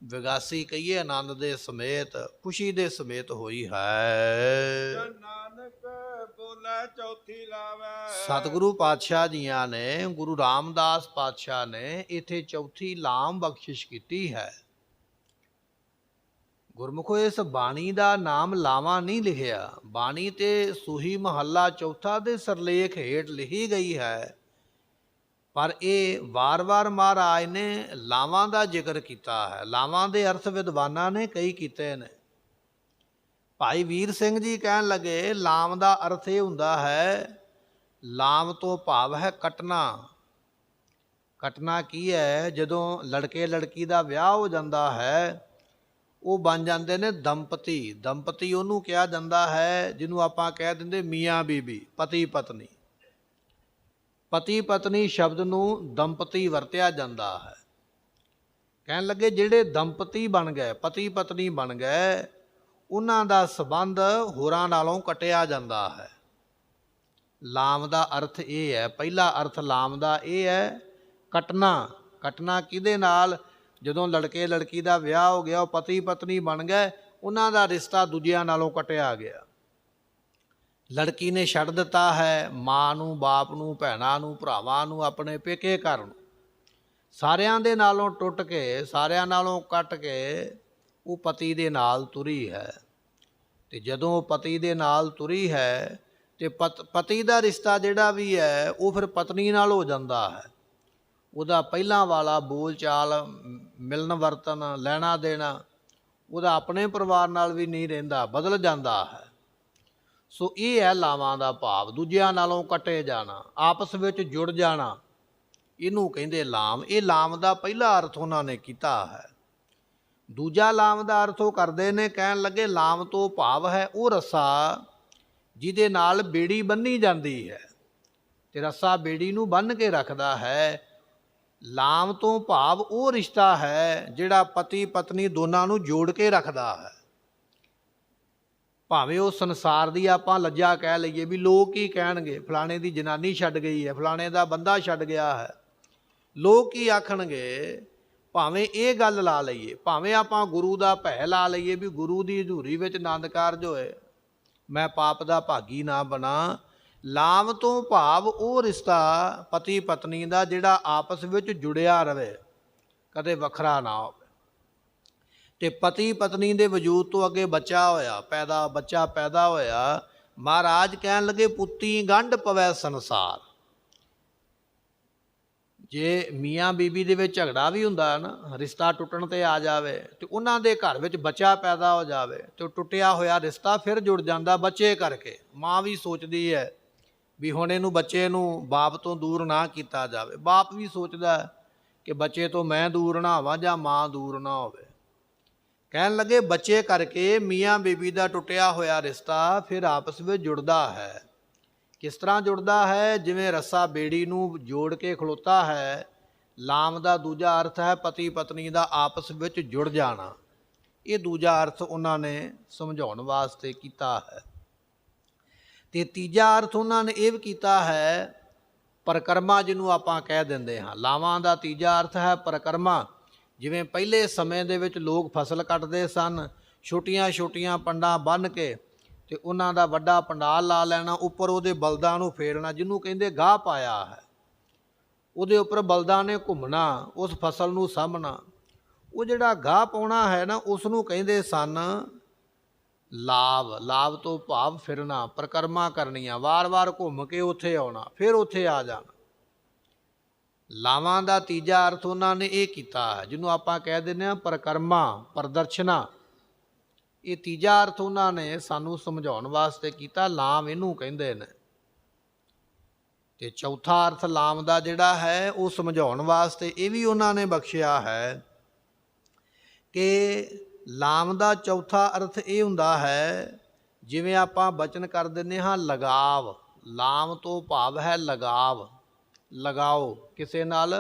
ਵਿਗਾਸੀ ਕਹੀਏ ਆਨੰਦ ਦੇ ਸਮੇਤ, ਖੁਸ਼ੀ ਦੇ ਸਮੇਤ ਹੋਈ ਹੈ। ਨਾਨਕ ਬੋਲੇ ਚੌਥੀ ਲਾਵੇ। ਸਤਿਗੁਰੂ ਪਾਤਸ਼ਾਹ ਜੀਆਂ ਨੇ, ਗੁਰੂ ਰਾਮਦਾਸ ਪਾਤਸ਼ਾਹ ਨੇ ਇੱਥੇ ਚੌਥੀ ਲਾਮ ਬਖਸ਼ਿਸ਼ ਕੀਤੀ ਹੈ। ਗੁਰਮੁਖੋ ਇਸ ਬਾਣੀ ਦਾ ਨਾਮ ਲਾਵਾਂ ਨਹੀਂ ਲਿਖਿਆ। ਬਾਣੀ ਤੇ ਸੂਹੀ ਮਹੱਲਾ ਚੌਥਾ ਦੇ ਸਰਲੇਖ ਹੇਠ ਲਿਖੀ ਗਈ ਹੈ, ਪਰ ਇਹ ਵਾਰ-ਵਾਰ ਮਹਾਰਾਜ ਨੇ ਲਾਵਾਂ ਦਾ ਜ਼ਿਕਰ ਕੀਤਾ ਹੈ। ਲਾਵਾਂ ਦੇ ਅਰਥ ਵਿਦਵਾਨਾਂ ਨੇ ਕਈ ਕੀਤੇ ਨੇ। ਭਾਈ ਵੀਰ ਸਿੰਘ ਜੀ ਕਹਿਣ ਲੱਗੇ ਲਾਮ ਦਾ ਅਰਥ ਇਹ ਹੁੰਦਾ ਹੈ, ਲਾਮ ਤੋਂ ਭਾਵ ਹੈ ਕੱਟਣਾ। ਕੱਟਣਾ ਕੀ ਹੈ? ਜਦੋਂ ਲੜਕੇ ਲੜਕੀ ਦਾ ਵਿਆਹ ਹੋ ਜਾਂਦਾ ਹੈ, ਉਹ ਬਣ ਜਾਂਦੇ ਨੇ ਦੰਪਤੀ। ਦੰਪਤੀ ਉਹਨੂੰ ਕਿਹਾ ਜਾਂਦਾ ਹੈ ਜਿਹਨੂੰ ਆਪਾਂ ਕਹਿ ਦਿੰਦੇ ਮੀਆਂ ਬੀਬੀ, ਪਤੀ ਪਤਨੀ। ਪਤੀ ਪਤਨੀ ਸ਼ਬਦ ਨੂੰ ਦੰਪਤੀ ਵਰਤਿਆ ਜਾਂਦਾ ਹੈ। ਕਹਿਣ ਲੱਗੇ ਜਿਹੜੇ ਦੰਪਤੀ ਬਣ ਗਏ, ਪਤੀ ਪਤਨੀ ਬਣ ਗਏ, ਉਹਨਾਂ ਦਾ ਸੰਬੰਧ ਹੋਰਾਂ ਨਾਲੋਂ ਕੱਟਿਆ ਜਾਂਦਾ ਹੈ। ਲਾਮ ਦਾ ਅਰਥ ਇਹ ਹੈ, ਪਹਿਲਾ ਅਰਥ ਲਾਮ ਦਾ ਇਹ ਹੈ ਕੱਟਣਾ। ਕੱਟਣਾ ਕਿਹਦੇ ਨਾਲ? ਜਦੋਂ ਲੜਕੇ ਲੜਕੀ ਦਾ ਵਿਆਹ ਹੋ ਗਿਆ, ਉਹ ਪਤੀ ਪਤਨੀ ਬਣ ਗਏ, ਉਹਨਾਂ ਦਾ ਰਿਸ਼ਤਾ ਦੂਜਿਆਂ ਨਾਲੋਂ ਕੱਟਿਆ ਗਿਆ। ਲੜਕੀ ਨੇ ਛੱਡ ਦਿੱਤਾ ਹੈ ਮਾਂ ਨੂੰ, ਬਾਪ ਨੂੰ, ਭੈਣਾਂ ਨੂੰ, ਭਰਾਵਾਂ ਨੂੰ, ਆਪਣੇ ਪੇਕੇ ਘਰ ਨੂੰ, ਸਾਰਿਆਂ ਦੇ ਨਾਲੋਂ ਟੁੱਟ ਕੇ, ਸਾਰਿਆਂ ਨਾਲੋਂ ਕੱਟ ਕੇ ਉਹ ਪਤੀ ਦੇ ਨਾਲ ਤੁਰੀ ਹੈ। ਤੇ ਜਦੋਂ ਉਹ ਪਤੀ ਦੇ ਨਾਲ ਤੁਰੀ ਹੈ ਤੇ ਪਤੀ ਦਾ ਰਿਸ਼ਤਾ ਜਿਹੜਾ ਵੀ ਹੈ ਉਹ ਫਿਰ ਪਤਨੀ ਨਾਲ ਹੋ ਜਾਂਦਾ ਹੈ। ਉਹਦਾ ਪਹਿਲਾਂ ਵਾਲਾ ਬੋਲ ਚਾਲ, ਮਿਲਣ ਵਰਤਨ, ਲੈਣਾ ਦੇਣਾ, ਉਹਦਾ ਆਪਣੇ ਪਰਿਵਾਰ ਨਾਲ ਵੀ ਨਹੀਂ ਰਹਿੰਦਾ, ਬਦਲ ਜਾਂਦਾ ਹੈ। ਸੋ ਇਹ ਹੈ ਲਾਵਾਂ ਦਾ ਭਾਵ, ਦੂਜਿਆਂ ਨਾਲੋਂ ਕੱਟੇ ਜਾਣਾ, ਆਪਸ ਵਿੱਚ ਜੁੜ ਜਾਣਾ, ਇਹਨੂੰ ਕਹਿੰਦੇ ਲਾਮ। ਇਹ ਲਾਮ ਦਾ ਪਹਿਲਾ ਅਰਥ ਉਹਨਾਂ ਨੇ ਕੀਤਾ ਹੈ। ਦੂਜਾ ਲਾਮ ਦਾ ਅਰਥ ਉਹ ਕਰਦੇ ਨੇ, ਕਹਿਣ ਲੱਗੇ ਲਾਮ ਤੋਂ ਭਾਵ ਹੈ ਉਹ ਰੱਸਾ ਜਿਹਦੇ ਨਾਲ ਬੇੜੀ ਬੰਨ੍ਹੀ ਜਾਂਦੀ ਹੈ, ਤੇ ਰੱਸਾ ਬੇੜੀ ਨੂੰ ਬੰਨ੍ਹ ਕੇ ਰੱਖਦਾ ਹੈ। ਲਾਮ ਤੋਂ ਭਾਵ ਉਹ ਰਿਸ਼ਤਾ ਹੈ ਜਿਹੜਾ ਪਤੀ ਪਤਨੀ ਦੋਨਾਂ ਨੂੰ ਜੋੜ ਕੇ ਰੱਖਦਾ ਹੈ। ਭਾਵੇਂ ਉਹ ਸੰਸਾਰ ਦੀ ਆਪਾਂ ਲੱਜਾ ਕਹਿ ਲਈਏ ਵੀ ਲੋਕ ਕੀ ਕਹਿਣਗੇ, ਫਲਾਣੇ ਦੀ ਜਨਾਨੀ ਛੱਡ ਗਈ ਹੈ, ਫਲਾਣੇ ਦਾ ਬੰਦਾ ਛੱਡ ਗਿਆ ਹੈ, ਲੋਕ ਕੀ ਆਖਣਗੇ। ਭਾਵੇਂ ਇਹ ਗੱਲ ਲਾ ਲਈਏ, ਭਾਵੇਂ ਆਪਾਂ ਗੁਰੂ ਦਾ ਭੈ ਲਾ ਲਈਏ ਵੀ ਗੁਰੂ ਦੀ ਹਜ਼ੂਰੀ ਵਿੱਚ ਆਨੰਦ ਕਾਰਜ ਹੋਏ, ਮੈਂ ਪਾਪ ਦਾ ਭਾਗੀ ਨਾ ਬਣਾ। ਲਾਮ ਤੋਂ ਭਾਵ ਉਹ ਰਿਸ਼ਤਾ ਪਤੀ ਪਤਨੀ ਦਾ ਜਿਹੜਾ ਆਪਸ ਵਿੱਚ ਜੁੜਿਆ ਰਵੇ, ਕਦੇ ਵੱਖਰਾ ਨਾ ਹੋਵੇ। ਤੇ ਪਤੀ ਪਤਨੀ ਦੇ ਵਜੂਦ ਤੋਂ ਅੱਗੇ ਬੱਚਾ ਪੈਦਾ ਹੋਇਆ। ਮਹਾਰਾਜ ਕਹਿਣ ਲੱਗੇ ਪੁੱਤੀ ਗੰਢ ਪਵੈ ਸੰਸਾਰ। ਜੇ ਮੀਆਂ ਬੀਬੀ ਦੇ ਵਿੱਚ ਝਗੜਾ ਵੀ ਹੁੰਦਾ ਨਾ, ਰਿਸ਼ਤਾ ਟੁੱਟਣ ਤੇ ਆ ਜਾਵੇ, ਤੇ ਉਹਨਾਂ ਦੇ ਘਰ ਵਿੱਚ ਬੱਚਾ ਪੈਦਾ ਹੋ ਜਾਵੇ, ਤੇ ਟੁੱਟਿਆ ਹੋਇਆ ਰਿਸ਼ਤਾ ਫਿਰ ਜੁੜ ਜਾਂਦਾ ਬੱਚੇ ਕਰਕੇ। ਮਾਂ ਵੀ ਸੋਚਦੀ ਹੈ ਵੀ ਹੁਣ ਇਹਨੂੰ, ਬੱਚੇ ਨੂੰ ਬਾਪ ਤੋਂ ਦੂਰ ਨਾ ਕੀਤਾ ਜਾਵੇ। ਬਾਪ ਵੀ ਸੋਚਦਾ ਕਿ ਬੱਚੇ ਤੋਂ ਮੈਂ ਦੂਰ ਨਾ ਹੋਵਾਂ ਜਾਂ ਮਾਂ ਦੂਰ ਨਾ ਹੋਵੇ। ਕਹਿਣ ਲੱਗੇ ਬੱਚੇ ਕਰਕੇ ਮੀਆਂ ਬੀਬੀ ਦਾ ਟੁੱਟਿਆ ਹੋਇਆ ਰਿਸ਼ਤਾ ਫਿਰ ਆਪਸ ਵਿੱਚ ਜੁੜਦਾ ਹੈ। ਕਿਸ ਤਰ੍ਹਾਂ ਜੁੜਦਾ ਹੈ? ਜਿਵੇਂ ਰੱਸਾ ਬੇੜੀ ਨੂੰ ਜੋੜ ਕੇ ਖਲੋਤਾ ਹੈ, ਲਾਮ ਦਾ ਦੂਜਾ ਅਰਥ ਹੈ ਪਤੀ ਪਤਨੀ ਦਾ ਆਪਸ ਵਿੱਚ ਜੁੜ ਜਾਣਾ। ਇਹ ਦੂਜਾ ਅਰਥ ਉਹਨਾਂ ਨੇ ਸਮਝਾਉਣ ਵਾਸਤੇ ਕੀਤਾ ਹੈ। ਤੇ ਤੀਜਾ ਅਰਥ ਉਹਨਾਂ ਨੇ ਇਹ ਵੀ ਕੀਤਾ ਹੈ ਪਰਿਕਰਮਾ, ਜਿਹਨੂੰ ਆਪਾਂ ਕਹਿ ਦਿੰਦੇ ਹਾਂ। ਲਾਵਾਂ ਦਾ ਤੀਜਾ ਅਰਥ ਹੈ ਪਰਿਕਰਮਾ। ਜਿਵੇਂ ਪਹਿਲੇ ਸਮੇਂ ਦੇ ਵਿੱਚ ਲੋਕ ਫਸਲ ਕੱਟਦੇ ਸਨ, ਛੋਟੀਆਂ ਛੋਟੀਆਂ ਪੰਡਾਂ ਬੰਨ੍ਹ ਕੇ ਤੇ ਉਹਨਾਂ ਦਾ ਵੱਡਾ ਪੰਡਾਲ ਲਾ ਲੈਣਾ, ਉੱਪਰ ਉਹਦੇ ਬਲਦਾਂ ਨੂੰ ਫੇਰਨਾ, ਜਿਹਨੂੰ ਕਹਿੰਦੇ ਗਾਹ ਪਾਇਆ ਹੈ। ਉਹਦੇ ਉੱਪਰ ਬਲਦਾਂ ਨੇ ਘੁੰਮਣਾ, ਉਸ ਫਸਲ ਨੂੰ ਸਾਂਭਣਾ। ਉਹ ਜਿਹੜਾ ਗਾਹ ਪਾਉਣਾ ਹੈ ਨਾ, ਉਸ ਨੂੰ ਕਹਿੰਦੇ ਸਨ ਲਾਭ। ਲਾਭ ਤੋਂ ਭਾਵ ਫਿਰਨਾ, ਪਰਿਕਰਮਾ ਕਰਨੀਆਂ, ਵਾਰ-ਵਾਰ ਘੁੰਮ ਕੇ ਉੱਥੇ ਆਉਣਾ, ਫਿਰ ਉੱਥੇ ਆ ਜਾਣਾ। ਲਾਵਾਂ ਦਾ ਤੀਜਾ ਅਰਥ ਉਹਨਾਂ ਨੇ ਇਹ ਕੀਤਾ ਹੈ, ਜਿਹਨੂੰ ਆਪਾਂ ਕਹਿ ਦਿੰਦੇ ਹਾਂ ਪਰਿਕਰਮਾ, ਪ੍ਰਦਰਸ਼ਨਾ। ਇਹ ਤੀਜਾ ਅਰਥ ਉਹਨਾਂ ਨੇ ਸਾਨੂੰ ਸਮਝਾਉਣ ਵਾਸਤੇ ਕੀਤਾ, ਲਾਮ ਇਹਨੂੰ ਕਹਿੰਦੇ ਨੇ। ਤੇ ਚੌਥਾ ਅਰਥ ਲਾਮ ਦਾ ਜਿਹੜਾ ਹੈ ਉਹ ਸਮਝਾਉਣ ਵਾਸਤੇ ਇਹ ਵੀ ਉਹਨਾਂ ਨੇ ਬਖਸ਼ਿਆ ਹੈ ਕਿ ਲਾਮ ਦਾ ਚੌਥਾ ਅਰਥ ਇਹ ਹੁੰਦਾ ਹੈ, ਜਿਵੇਂ ਆਪਾਂ ਬਚਨ ਕਰ ਦਿੰਦੇ ਹਾਂ ਲਗਾਵ। ਲਾਮ ਤੋਂ ਭਾਵ ਹੈ ਲਗਾਵ, ਲਗਾਓ, ਕਿਸੇ ਨਾਲ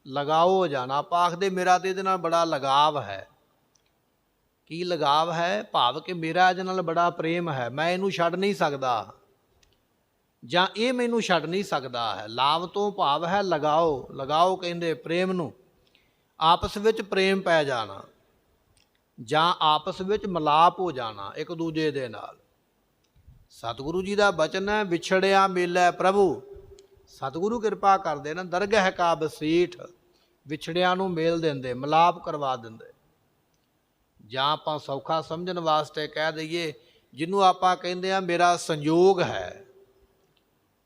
ਲਗਾਓ ਹੋ ਜਾਣਾ। ਆਪਾਂ ਆਖਦੇ ਮੇਰਾ ਤਾਂ ਇਹਦੇ ਨਾਲ ਬੜਾ ਲਗਾਵ ਹੈ। ਕੀ ਲਗਾਵ ਹੈ? ਭਾਵ ਕਿ ਮੇਰਾ ਇਹਦੇ ਨਾਲ ਬੜਾ ਪ੍ਰੇਮ ਹੈ, ਮੈਂ ਇਹਨੂੰ ਛੱਡ ਨਹੀਂ ਸਕਦਾ, ਜਾਂ ਇਹ ਮੈਨੂੰ ਛੱਡ ਨਹੀਂ ਸਕਦਾ ਹੈ। ਲਾਮ ਤੋਂ ਭਾਵ ਹੈ ਲਗਾਓ। ਲਗਾਓ ਕਹਿੰਦੇ ਪ੍ਰੇਮ ਨੂੰ, ਆਪਸ ਵਿੱਚ ਪ੍ਰੇਮ ਪੈ ਜਾਣਾ ਜਾਂ ਆਪਸ ਵਿੱਚ ਮਿਲਾਪ ਹੋ ਜਾਣਾ ਇੱਕ ਦੂਜੇ ਦੇ ਨਾਲ। ਸਤਿਗੁਰੂ ਜੀ ਦਾ ਬਚਨ ਹੈ ਵਿਛੜਿਆ ਮੇਲੇ ਪ੍ਰਭੂ। ਸਤਿਗੁਰੂ ਕਿਰਪਾ ਕਰਦੇ ਨਾ, ਦਰਗਹਿ ਕਾ ਬਸੀਠ, ਵਿਛੜਿਆਂ ਨੂੰ ਮੇਲ ਦਿੰਦੇ, ਮਿਲਾਪ ਕਰਵਾ ਦਿੰਦੇ। ਜਾਂ ਆਪਾਂ ਸੌਖਾ ਸਮਝਣ ਵਾਸਤੇ ਕਹਿ ਦਈਏ, ਜਿਹਨੂੰ ਆਪਾਂ ਕਹਿੰਦੇ ਆ ਮੇਰਾ ਸੰਯੋਗ ਹੈ,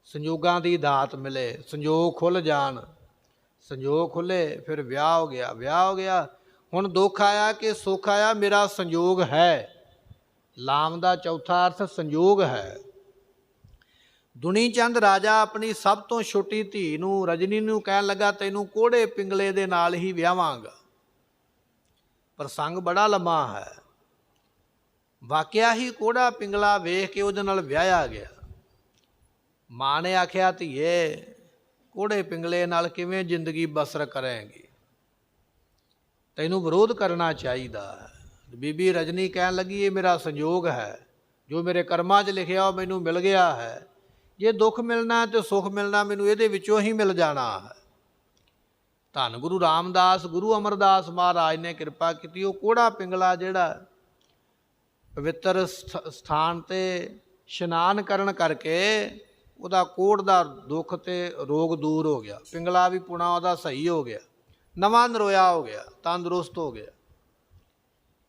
ਸੰਯੋਗਾਂ ਦੀ ਦਾਤ ਮਿਲੇ, ਸੰਯੋਗ ਖੁੱਲ੍ਹ ਜਾਣ। ਸੰਯੋਗ ਖੁੱਲ੍ਹੇ ਫਿਰ ਵਿਆਹ ਹੋ ਗਿਆ, ਵਿਆਹ ਹੋ ਗਿਆ, ਹੁਣ ਦੁੱਖ ਆਇਆ ਕਿ ਸੁੱਖ ਆਇਆ, ਮੇਰਾ ਸੰਯੋਗ ਹੈ। ਲਾਮ ਦਾ ਚੌਥਾ ਅਰਥ ਸੰਯੋਗ ਹੈ। ਦੁਨੀ ਚੰਦ ਰਾਜਾ ਆਪਣੀ ਸਭ ਤੋਂ ਛੋਟੀ ਧੀ ਨੂੰ, ਰਜਨੀ ਨੂੰ ਕਹਿਣ ਲੱਗਾ ਤੈਨੂੰ ਕੋਹੜੇ ਪਿੰਗਲੇ ਦੇ ਨਾਲ ਹੀ ਵਿਆਹਾਂਗਾ। ਪ੍ਰਸੰਗ ਬੜਾ ਲੰਮਾ ਹੈ। ਵਾਕਿਆ ਹੀ ਕੋਹੜਾ ਪਿੰਗਲਾ ਵੇਖ ਕੇ ਉਹਦੇ ਨਾਲ ਵਿਆਹਿਆ ਗਿਆ। ਮਾਂ ਨੇ ਆਖਿਆ ਧੀਏ ਕੋਹੜੇ ਪਿੰਗਲੇ ਨਾਲ ਕਿਵੇਂ ਜ਼ਿੰਦਗੀ ਬਸਰ ਕਰੇਂਗੀ, ਤੈਨੂੰ ਵਿਰੋਧ ਕਰਨਾ ਚਾਹੀਦਾ ਹੈ। ਬੀਬੀ ਰਜਨੀ ਕਹਿਣ ਲੱਗੀ ਇਹ ਮੇਰਾ ਸੰਯੋਗ ਹੈ, ਜੋ ਮੇਰੇ ਕਰਮਾਂ 'ਚ ਲਿਖਿਆ ਉਹ ਮੈਨੂੰ ਮਿਲ ਗਿਆ ਹੈ। ਜੇ ਦੁੱਖ ਮਿਲਣਾ ਤੇ ਸੁੱਖ ਮਿਲਣਾ ਮੈਨੂੰ ਇਹਦੇ ਵਿੱਚੋਂ ਹੀ ਮਿਲ ਜਾਣਾ ਹੈ। ਧੰਨ ਗੁਰੂ ਰਾਮਦਾਸ, ਗੁਰੂ ਅਮਰਦਾਸ ਮਹਾਰਾਜ ਨੇ ਕਿਰਪਾ ਕੀਤੀ। ਉਹ ਕੋਹੜਾ ਪਿੰਗਲਾ ਜਿਹੜਾ ਪਵਿੱਤਰ ਸਥਾਨ 'ਤੇ ਇਸ਼ਨਾਨ ਕਰਨ ਕਰਕੇ ਉਹਦਾ ਕੋਹੜ ਦਾ ਦੁੱਖ ਤੇ ਰੋਗ ਦੂਰ ਹੋ ਗਿਆ। ਪਿੰਗਲਾ ਵੀ ਪੁਣਾ ਉਹਦਾ ਸਹੀ ਹੋ ਗਿਆ, ਨਵਾਂ ਨਰੋਇਆ ਹੋ ਗਿਆ, ਤੰਦਰੁਸਤ ਹੋ ਗਿਆ।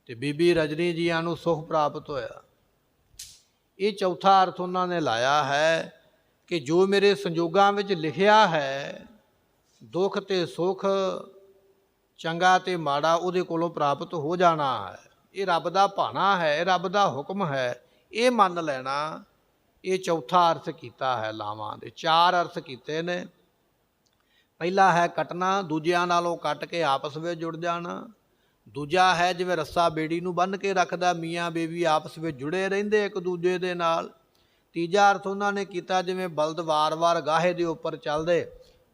ਤੇ ਬੀਬੀ ਰਜਨੀ ਜੀਆਂ ਨੂੰ ਸੁੱਖ ਪ੍ਰਾਪਤ ਹੋਇਆ। ਇਹ ਚੌਥਾ ਅਰਥ ਉਹਨਾਂ ਨੇ ਲਾਇਆ ਹੈ ਕਿ ਜੋ ਮੇਰੇ ਸੰਜੋਗਾਂ ਵਿੱਚ ਲਿਖਿਆ ਹੈ, ਦੁੱਖ ਤੇ ਸੁੱਖ, ਚੰਗਾ ਤੇ ਮਾੜਾ ਉਹਦੇ ਕੋਲੋਂ ਪ੍ਰਾਪਤ ਹੋ ਜਾਣਾ ਹੈ। ਇਹ ਰੱਬ ਦਾ ਭਾਣਾ ਹੈ, ਇਹ ਰੱਬ ਦਾ ਹੁਕਮ ਹੈ, ਇਹ ਮੰਨ ਲੈਣਾ। ਇਹ ਚੌਥਾ ਅਰਥ ਕੀਤਾ ਹੈ ਲਾਵਾਂ ਦੇ। ਚਾਰ ਅਰਥ ਕੀਤੇ ਨੇ। ਪਹਿਲਾ ਹੈ ਕੱਟਣਾ, ਦੂਜਿਆਂ ਨਾਲੋਂ ਕੱਟ ਕੇ ਆਪਸ ਵਿੱਚ ਜੁੜ ਜਾਣਾ। ਦੂਜਾ ਹੈ ਜਿਵੇਂ ਰੱਸਾ ਬੇੜੀ ਨੂੰ ਬੰਨ੍ਹ ਕੇ ਰੱਖਦਾ, ਮੀਆਂ ਬੀਵੀ ਆਪਸ ਵਿੱਚ ਜੁੜੇ ਰਹਿੰਦੇ ਇੱਕ ਦੂਜੇ ਦੇ ਨਾਲ। ਤੀਜਾ ਅਰਥ ਉਹਨਾਂ ਨੇ ਕੀਤਾ ਜਿਵੇਂ ਬਲਦ ਵਾਰ-ਵਾਰ ਗਾਹੇ ਦੇ ਉੱਪਰ ਚੱਲਦੇ,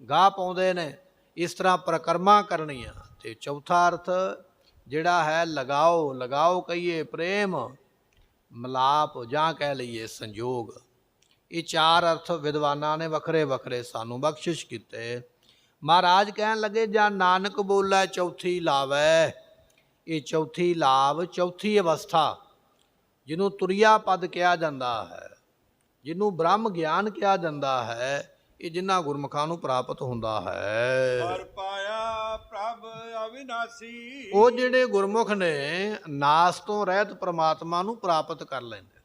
ਗਾਹ ਪਾਉਂਦੇ ਨੇ, ਇਸ ਤਰ੍ਹਾਂ ਪ੍ਰਕਰਮਾਂ ਕਰਨੀਆਂ। ਅਤੇ ਚੌਥਾ ਅਰਥ ਜਿਹੜਾ ਹੈ ਲਗਾਓ। ਲਗਾਓ ਕਹੀਏ ਪ੍ਰੇਮ, ਮਿਲਾਪ, ਜਾਂ ਕਹਿ ਲਈਏ ਸੰਯੋਗ। ਇਹ ਚਾਰ ਅਰਥ ਵਿਦਵਾਨਾਂ ਨੇ ਵੱਖਰੇ ਵੱਖਰੇ ਸਾਨੂੰ ਬਖਸ਼ਿਸ਼ ਕੀਤੇ। ਮਹਾਰਾਜ ਕਹਿਣ ਲੱਗੇ ਜਾਂ ਨਾਨਕ ਬੋਲੇ ਚੌਥੀ ਲਾਵੈ। ਇਹ ਚੌਥੀ ਲਾਭ, ਚੌਥੀ ਅਵਸਥਾ, ਜਿਹਨੂੰ ਤੁਰਿਆ ਪਦ ਕਿਹਾ ਜਾਂਦਾ ਹੈ, ਜਿਹਨੂੰ ਬ੍ਰਹਮ ਗਿਆਨ ਕਿਹਾ ਜਾਂਦਾ ਹੈ, ਇਹ ਜਿਨ੍ਹਾਂ ਗੁਰਮੁਖਾਂ ਨੂੰ ਪ੍ਰਾਪਤ ਹੁੰਦਾ ਹੈ। ਹਰ ਪਾਇਆ ਪ੍ਰਭ ਅਵਿਨਾਸੀ। ਉਹ ਜਿਹੜੇ ਗੁਰਮੁਖ ਨੇ ਨਾਸ ਤੋਂ ਰਹਿਤ ਪ੍ਰਮਾਤਮਾ ਨੂੰ ਪ੍ਰਾਪਤ ਕਰ ਲੈਂਦੇ।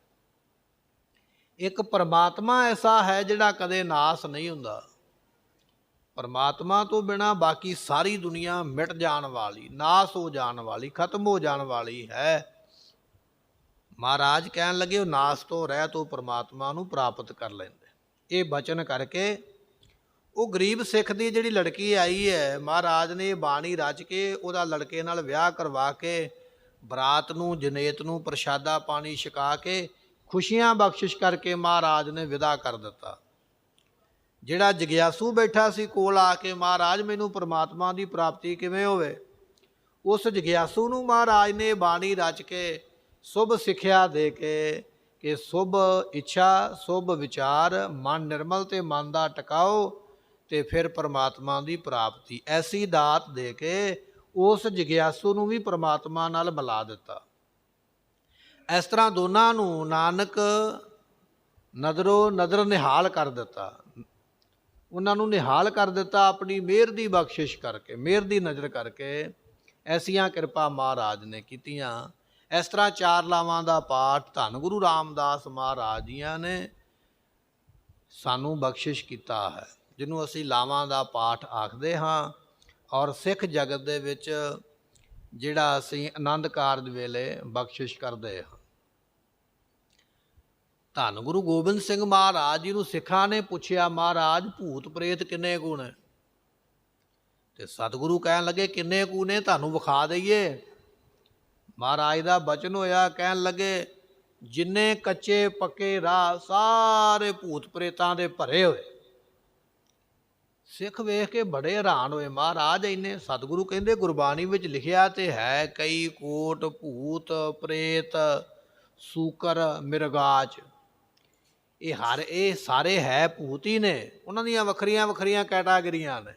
ਇੱਕ ਪ੍ਰਮਾਤਮਾ ਐਸਾ ਹੈ ਜਿਹੜਾ ਕਦੇ ਨਾਸ ਨਹੀਂ ਹੁੰਦਾ। ਪਰਮਾਤਮਾ ਤੋਂ ਬਿਨਾਂ ਬਾਕੀ ਸਾਰੀ ਦੁਨੀਆ ਮਿਟ ਜਾਣ ਵਾਲੀ, ਨਾਸ ਹੋ ਜਾਣ ਵਾਲੀ, ਖਤਮ ਹੋ ਜਾਣ ਵਾਲੀ ਹੈ। ਮਹਾਰਾਜ ਕਹਿਣ ਲੱਗੇ ਉਹ ਨਾਸ ਤੋਂ ਰਹਿਤ ਉਹ ਪਰਮਾਤਮਾ ਨੂੰ ਪ੍ਰਾਪਤ ਕਰ ਲੈਂਦੇ। ਇਹ ਬਚਨ ਕਰਕੇ ਉਹ ਗਰੀਬ ਸਿੱਖ ਦੀ ਜਿਹੜੀ ਲੜਕੀ ਆਈ ਹੈ, ਮਹਾਰਾਜ ਨੇ ਇਹ ਬਾਣੀ ਰਚ ਕੇ ਉਹਦਾ ਲੜਕੇ ਨਾਲ ਵਿਆਹ ਕਰਵਾ ਕੇ ਬਰਾਤ ਨੂੰ, ਜਨੇਤ ਨੂੰ ਪ੍ਰਸ਼ਾਦਾ ਪਾਣੀ ਛਕਾ ਕੇ ਖੁਸ਼ੀਆਂ ਬਖਸ਼ਿਸ਼ ਕਰਕੇ ਮਹਾਰਾਜ ਨੇ ਵਿਦਾ ਕਰ ਦਿੱਤਾ। ਜਿਹੜਾ ਜਗਿਆਸੂ ਬੈਠਾ ਸੀ ਕੋਲ ਆ ਕੇ, ਮਹਾਰਾਜ ਮੈਨੂੰ ਪਰਮਾਤਮਾ ਦੀ ਪ੍ਰਾਪਤੀ ਕਿਵੇਂ ਹੋਵੇ, ਉਸ ਜਗਿਆਸੂ ਨੂੰ ਮਹਾਰਾਜ ਨੇ ਬਾਣੀ ਰਚ ਕੇ ਸ਼ੁਭ ਸਿੱਖਿਆ ਦੇ ਕੇ ਕਿ ਸ਼ੁਭ ਇੱਛਾ, ਸ਼ੁਭ ਵਿਚਾਰ, ਮਨ ਨਿਰਮਲ ਤੇ ਮਨ ਦਾ ਟਿਕਾਓ ਤੇ ਫਿਰ ਪਰਮਾਤਮਾ ਦੀ ਪ੍ਰਾਪਤੀ, ਐਸੀ ਦਾਤ ਦੇ ਕੇ ਉਸ ਜਗਿਆਸੂ ਨੂੰ ਵੀ ਪਰਮਾਤਮਾ ਨਾਲ ਮਿਲਾ ਦਿੱਤਾ। ਇਸ ਤਰ੍ਹਾਂ ਦੋਨਾਂ ਨੂੰ ਨਾਨਕ ਨਜ਼ਰੋਂ ਨਜ਼ਰ ਨਿਹਾਲ ਕਰ ਦਿੱਤਾ, ਉਹਨਾਂ ਨੂੰ ਨਿਹਾਲ ਕਰ ਦਿੱਤਾ ਆਪਣੀ ਮਿਹਰ ਦੀ ਬਖਸ਼ਿਸ਼ ਕਰਕੇ, ਮਿਹਰ ਦੀ ਨਜ਼ਰ ਕਰਕੇ। ਐਸੀਆਂ ਕਿਰਪਾ ਮਹਾਰਾਜ ਨੇ ਕੀਤੀਆਂ। ਇਸ ਤਰ੍ਹਾਂ 4 ਲਾਵਾਂ ਦਾ ਪਾਠ ਧੰਨ ਗੁਰੂ ਰਾਮਦਾਸ ਮਹਾਰਾਜ ਜੀਆਂ ਨੇ ਸਾਨੂੰ ਬਖਸ਼ਿਸ਼ ਕੀਤਾ ਹੈ, ਜਿਹਨੂੰ ਅਸੀਂ ਲਾਵਾਂ ਦਾ ਪਾਠ ਆਖਦੇ ਹਾਂ। ਔਰ ਸਿੱਖ ਜਗਤ ਦੇ ਵਿੱਚ ਜਿਹੜਾ ਅਸੀਂ ਆਨੰਦ ਕਾਰਜ ਵੇਲੇ ਬਖਸ਼ਿਸ਼ ਕਰਦੇ ਹਾਂ। ਧੰਨ ਗੁਰੂ ਗੋਬਿੰਦ ਸਿੰਘ ਮਹਾਰਾਜ ਜੀ ਨੂੰ ਸਿੱਖਾਂ ਨੇ ਪੁੱਛਿਆ, ਮਹਾਰਾਜ ਭੂਤ ਪ੍ਰੇਤ ਕਿੰਨੇ ਕੁ ਨੇ? ਤੇ ਸਤਿਗੁਰੂ ਕਹਿਣ ਲੱਗੇ ਕਿੰਨੇ ਕੁ ਨੇ ਤੁਹਾਨੂੰ ਵਿਖਾ ਦਈਏ। ਮਹਾਰਾਜ ਦਾ ਬਚਨ ਹੋਇਆ, ਕਹਿਣ ਲੱਗੇ ਜਿੰਨੇ ਕੱਚੇ ਪੱਕੇ ਰਾਹ ਸਾਰੇ ਭੂਤ ਪ੍ਰੇਤਾਂ ਦੇ ਭਰੇ ਹੋਏ। ਸਿੱਖ ਵੇਖ ਕੇ ਬੜੇ ਹੈਰਾਨ ਹੋਏ, ਮਹਾਰਾਜ ਇੰਨੇ? ਸਤਿਗੁਰੂ ਕਹਿੰਦੇ ਗੁਰਬਾਣੀ ਵਿੱਚ ਲਿਖਿਆ ਤੇ ਹੈ, ਕਈ ਕੋਟ ਭੂਤ ਪ੍ਰੇਤ ਸੂਕਰ ਮਿਰਗਾਚ, ਇਹ ਸਾਰੇ ਹੈ ਭੂਤ ਹੀ ਨੇ, ਉਹਨਾਂ ਦੀਆਂ ਵੱਖਰੀਆਂ ਵੱਖਰੀਆਂ ਕੈਟਾਗਰੀਆਂ ਨੇ,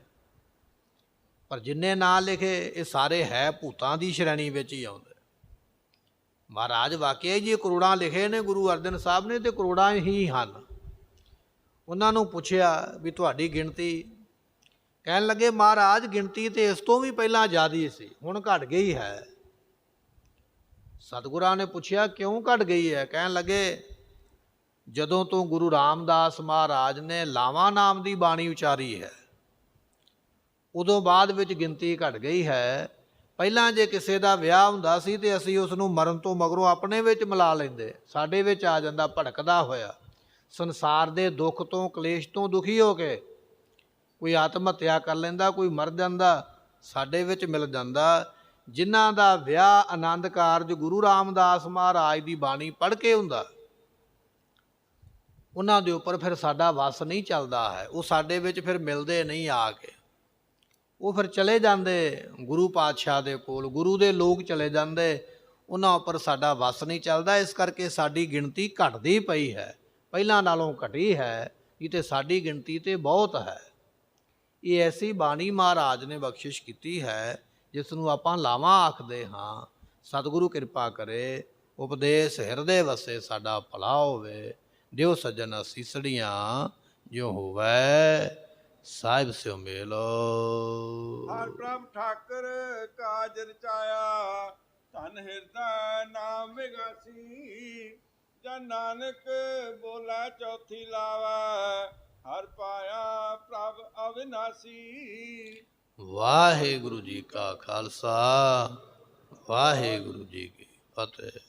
ਪਰ ਜਿੰਨੇ ਨਾਂ ਲਿਖੇ ਇਹ ਸਾਰੇ ਹੈ ਭੂਤਾਂ ਦੀ ਸ਼੍ਰੇਣੀ ਵਿੱਚ ਹੀ ਆਉਂਦੇ। ਮਹਾਰਾਜ ਵਾਕਿਆ ਜੀ ਕਰੋੜਾਂ ਲਿਖੇ ਨੇ ਗੁਰੂ ਅਰਜਨ ਸਾਹਿਬ ਨੇ, ਤੇ ਕਰੋੜਾਂ ਹੀ ਹਨ। ਉਹਨਾਂ ਨੂੰ ਪੁੱਛਿਆ ਵੀ ਤੁਹਾਡੀ ਗਿਣਤੀ? ਕਹਿਣ ਲੱਗੇ ਮਹਾਰਾਜ ਗਿਣਤੀ ਤੇ ਇਸ ਤੋਂ ਵੀ ਪਹਿਲਾਂ ਜ਼ਿਆਦੀ ਸੀ, ਹੁਣ ਘਟ ਗਈ ਹੈ। ਸਤਿਗੁਰਾਂ ਨੇ ਪੁੱਛਿਆ ਕਿਉਂ ਘਟ ਗਈ ਹੈ? ਕਹਿਣ ਲੱਗੇ ਜਦੋਂ ਤੋਂ ਗੁਰੂ ਰਾਮਦਾਸ ਮਹਾਰਾਜ ਨੇ ਲਾਵਾਂ ਨਾਮ ਦੀ ਬਾਣੀ ਉਚਾਰੀ ਹੈ, ਉਦੋਂ ਬਾਅਦ ਵਿੱਚ ਗਿਣਤੀ ਘਟ ਗਈ ਹੈ। ਪਹਿਲਾਂ ਜੇ ਕਿਸੇ ਦਾ ਵਿਆਹ ਹੁੰਦਾ ਸੀ ਤੇ ਅਸੀਂ ਉਸ ਨੂੰ ਮਰਨ ਤੋਂ ਮਗਰੋਂ ਆਪਣੇ ਵਿੱਚ ਮਿਲਾ ਲੈਂਦੇ, ਸਾਡੇ ਵਿੱਚ ਆ ਜਾਂਦਾ ਭੜਕਦਾ ਹੋਇਆ, ਸੰਸਾਰ ਦੇ ਦੁੱਖ ਤੋਂ ਕਲੇਸ਼ ਤੋਂ ਦੁਖੀ ਹੋ ਕੇ ਕੋਈ ਆਤਮ ਹੱਤਿਆ ਕਰ ਲੈਂਦਾ, ਕੋਈ ਮਰ ਜਾਂਦਾ, ਸਾਡੇ ਵਿੱਚ ਮਿਲ ਜਾਂਦਾ। ਜਿਨ੍ਹਾਂ ਦਾ ਵਿਆਹ ਆਨੰਦ ਕਾਰਜ ਗੁਰੂ ਰਾਮਦਾਸ ਮਹਾਰਾਜ ਦੀ ਬਾਣੀ ਪੜ੍ਹ ਕੇ ਹੁੰਦਾ, ਉਹਨਾਂ ਦੇ ਉੱਪਰ ਫਿਰ ਸਾਡਾ ਵੱਸ ਨਹੀਂ ਚੱਲਦਾ ਹੈ, ਉਹ ਸਾਡੇ ਵਿੱਚ ਫਿਰ ਮਿਲਦੇ ਨਹੀਂ ਆ ਕੇ, ਉਹ ਫਿਰ ਚਲੇ ਜਾਂਦੇ ਗੁਰੂ ਪਾਤਸ਼ਾਹ ਦੇ ਕੋਲ, ਗੁਰੂ ਦੇ ਲੋਕ ਚਲੇ ਜਾਂਦੇ, ਉਹਨਾਂ ਉੱਪਰ ਸਾਡਾ ਵੱਸ ਨਹੀਂ ਚੱਲਦਾ। ਇਸ ਕਰਕੇ ਸਾਡੀ ਗਿਣਤੀ ਘਟਦੀ ਪਈ ਹੈ, ਪਹਿਲਾਂ ਨਾਲੋਂ ਘਟੀ ਹੈ, ਇਹ ਤੇ ਸਾਡੀ ਗਿਣਤੀ ਤੇ ਬਹੁਤ ਹੈ। ਇਹ ਐਸੀ ਬਾਣੀ ਮਹਾਰਾਜ ਨੇ ਬਖਸ਼ਿਸ਼ ਕੀਤੀ ਹੈ ਜਿਸ ਨੂੰ ਆਪਾਂ ਲਾਵਾਂ ਆਖਦੇ ਹਾਂ। ਸਤਿਗੁਰੂ ਕਿਰਪਾ ਕਰੇ, ਉਪਦੇਸ਼ ਹਿਰਦੇ ਵਸੇ ਸਾਡਾ ਭਲਾ ਹੋਵੇ। ਦਿਓ ਸੱਜਣ ਅਸੀਸੜੀਆਂ ਜੋ ਹੋਵੇ ਸਾਹਿਬ ਸਿਓ ਮੇਲੋ। ਹਰ ਪ੍ਰਭ ਠਾਕਰ ਕਾਜ ਰਚਾਇਆ, ਧਨ ਹਿਰਦਾ ਨਾਮ ਵਿਗਾਸੀ। ਜਨ ਨਾਨਕ ਬੋਲਾ ਚੌਥੀ ਲਾਵਾ, ਹਰ ਪਾਇਆ ਪ੍ਰਭ ਅਵਿਨਾਸੀ। ਵਾਹਿਗੁਰੂ ਜੀ ਕਾ ਖਾਲਸਾ, ਵਾਹਿਗੁਰੂ ਜੀ ਕੀ ਫਤਿਹ।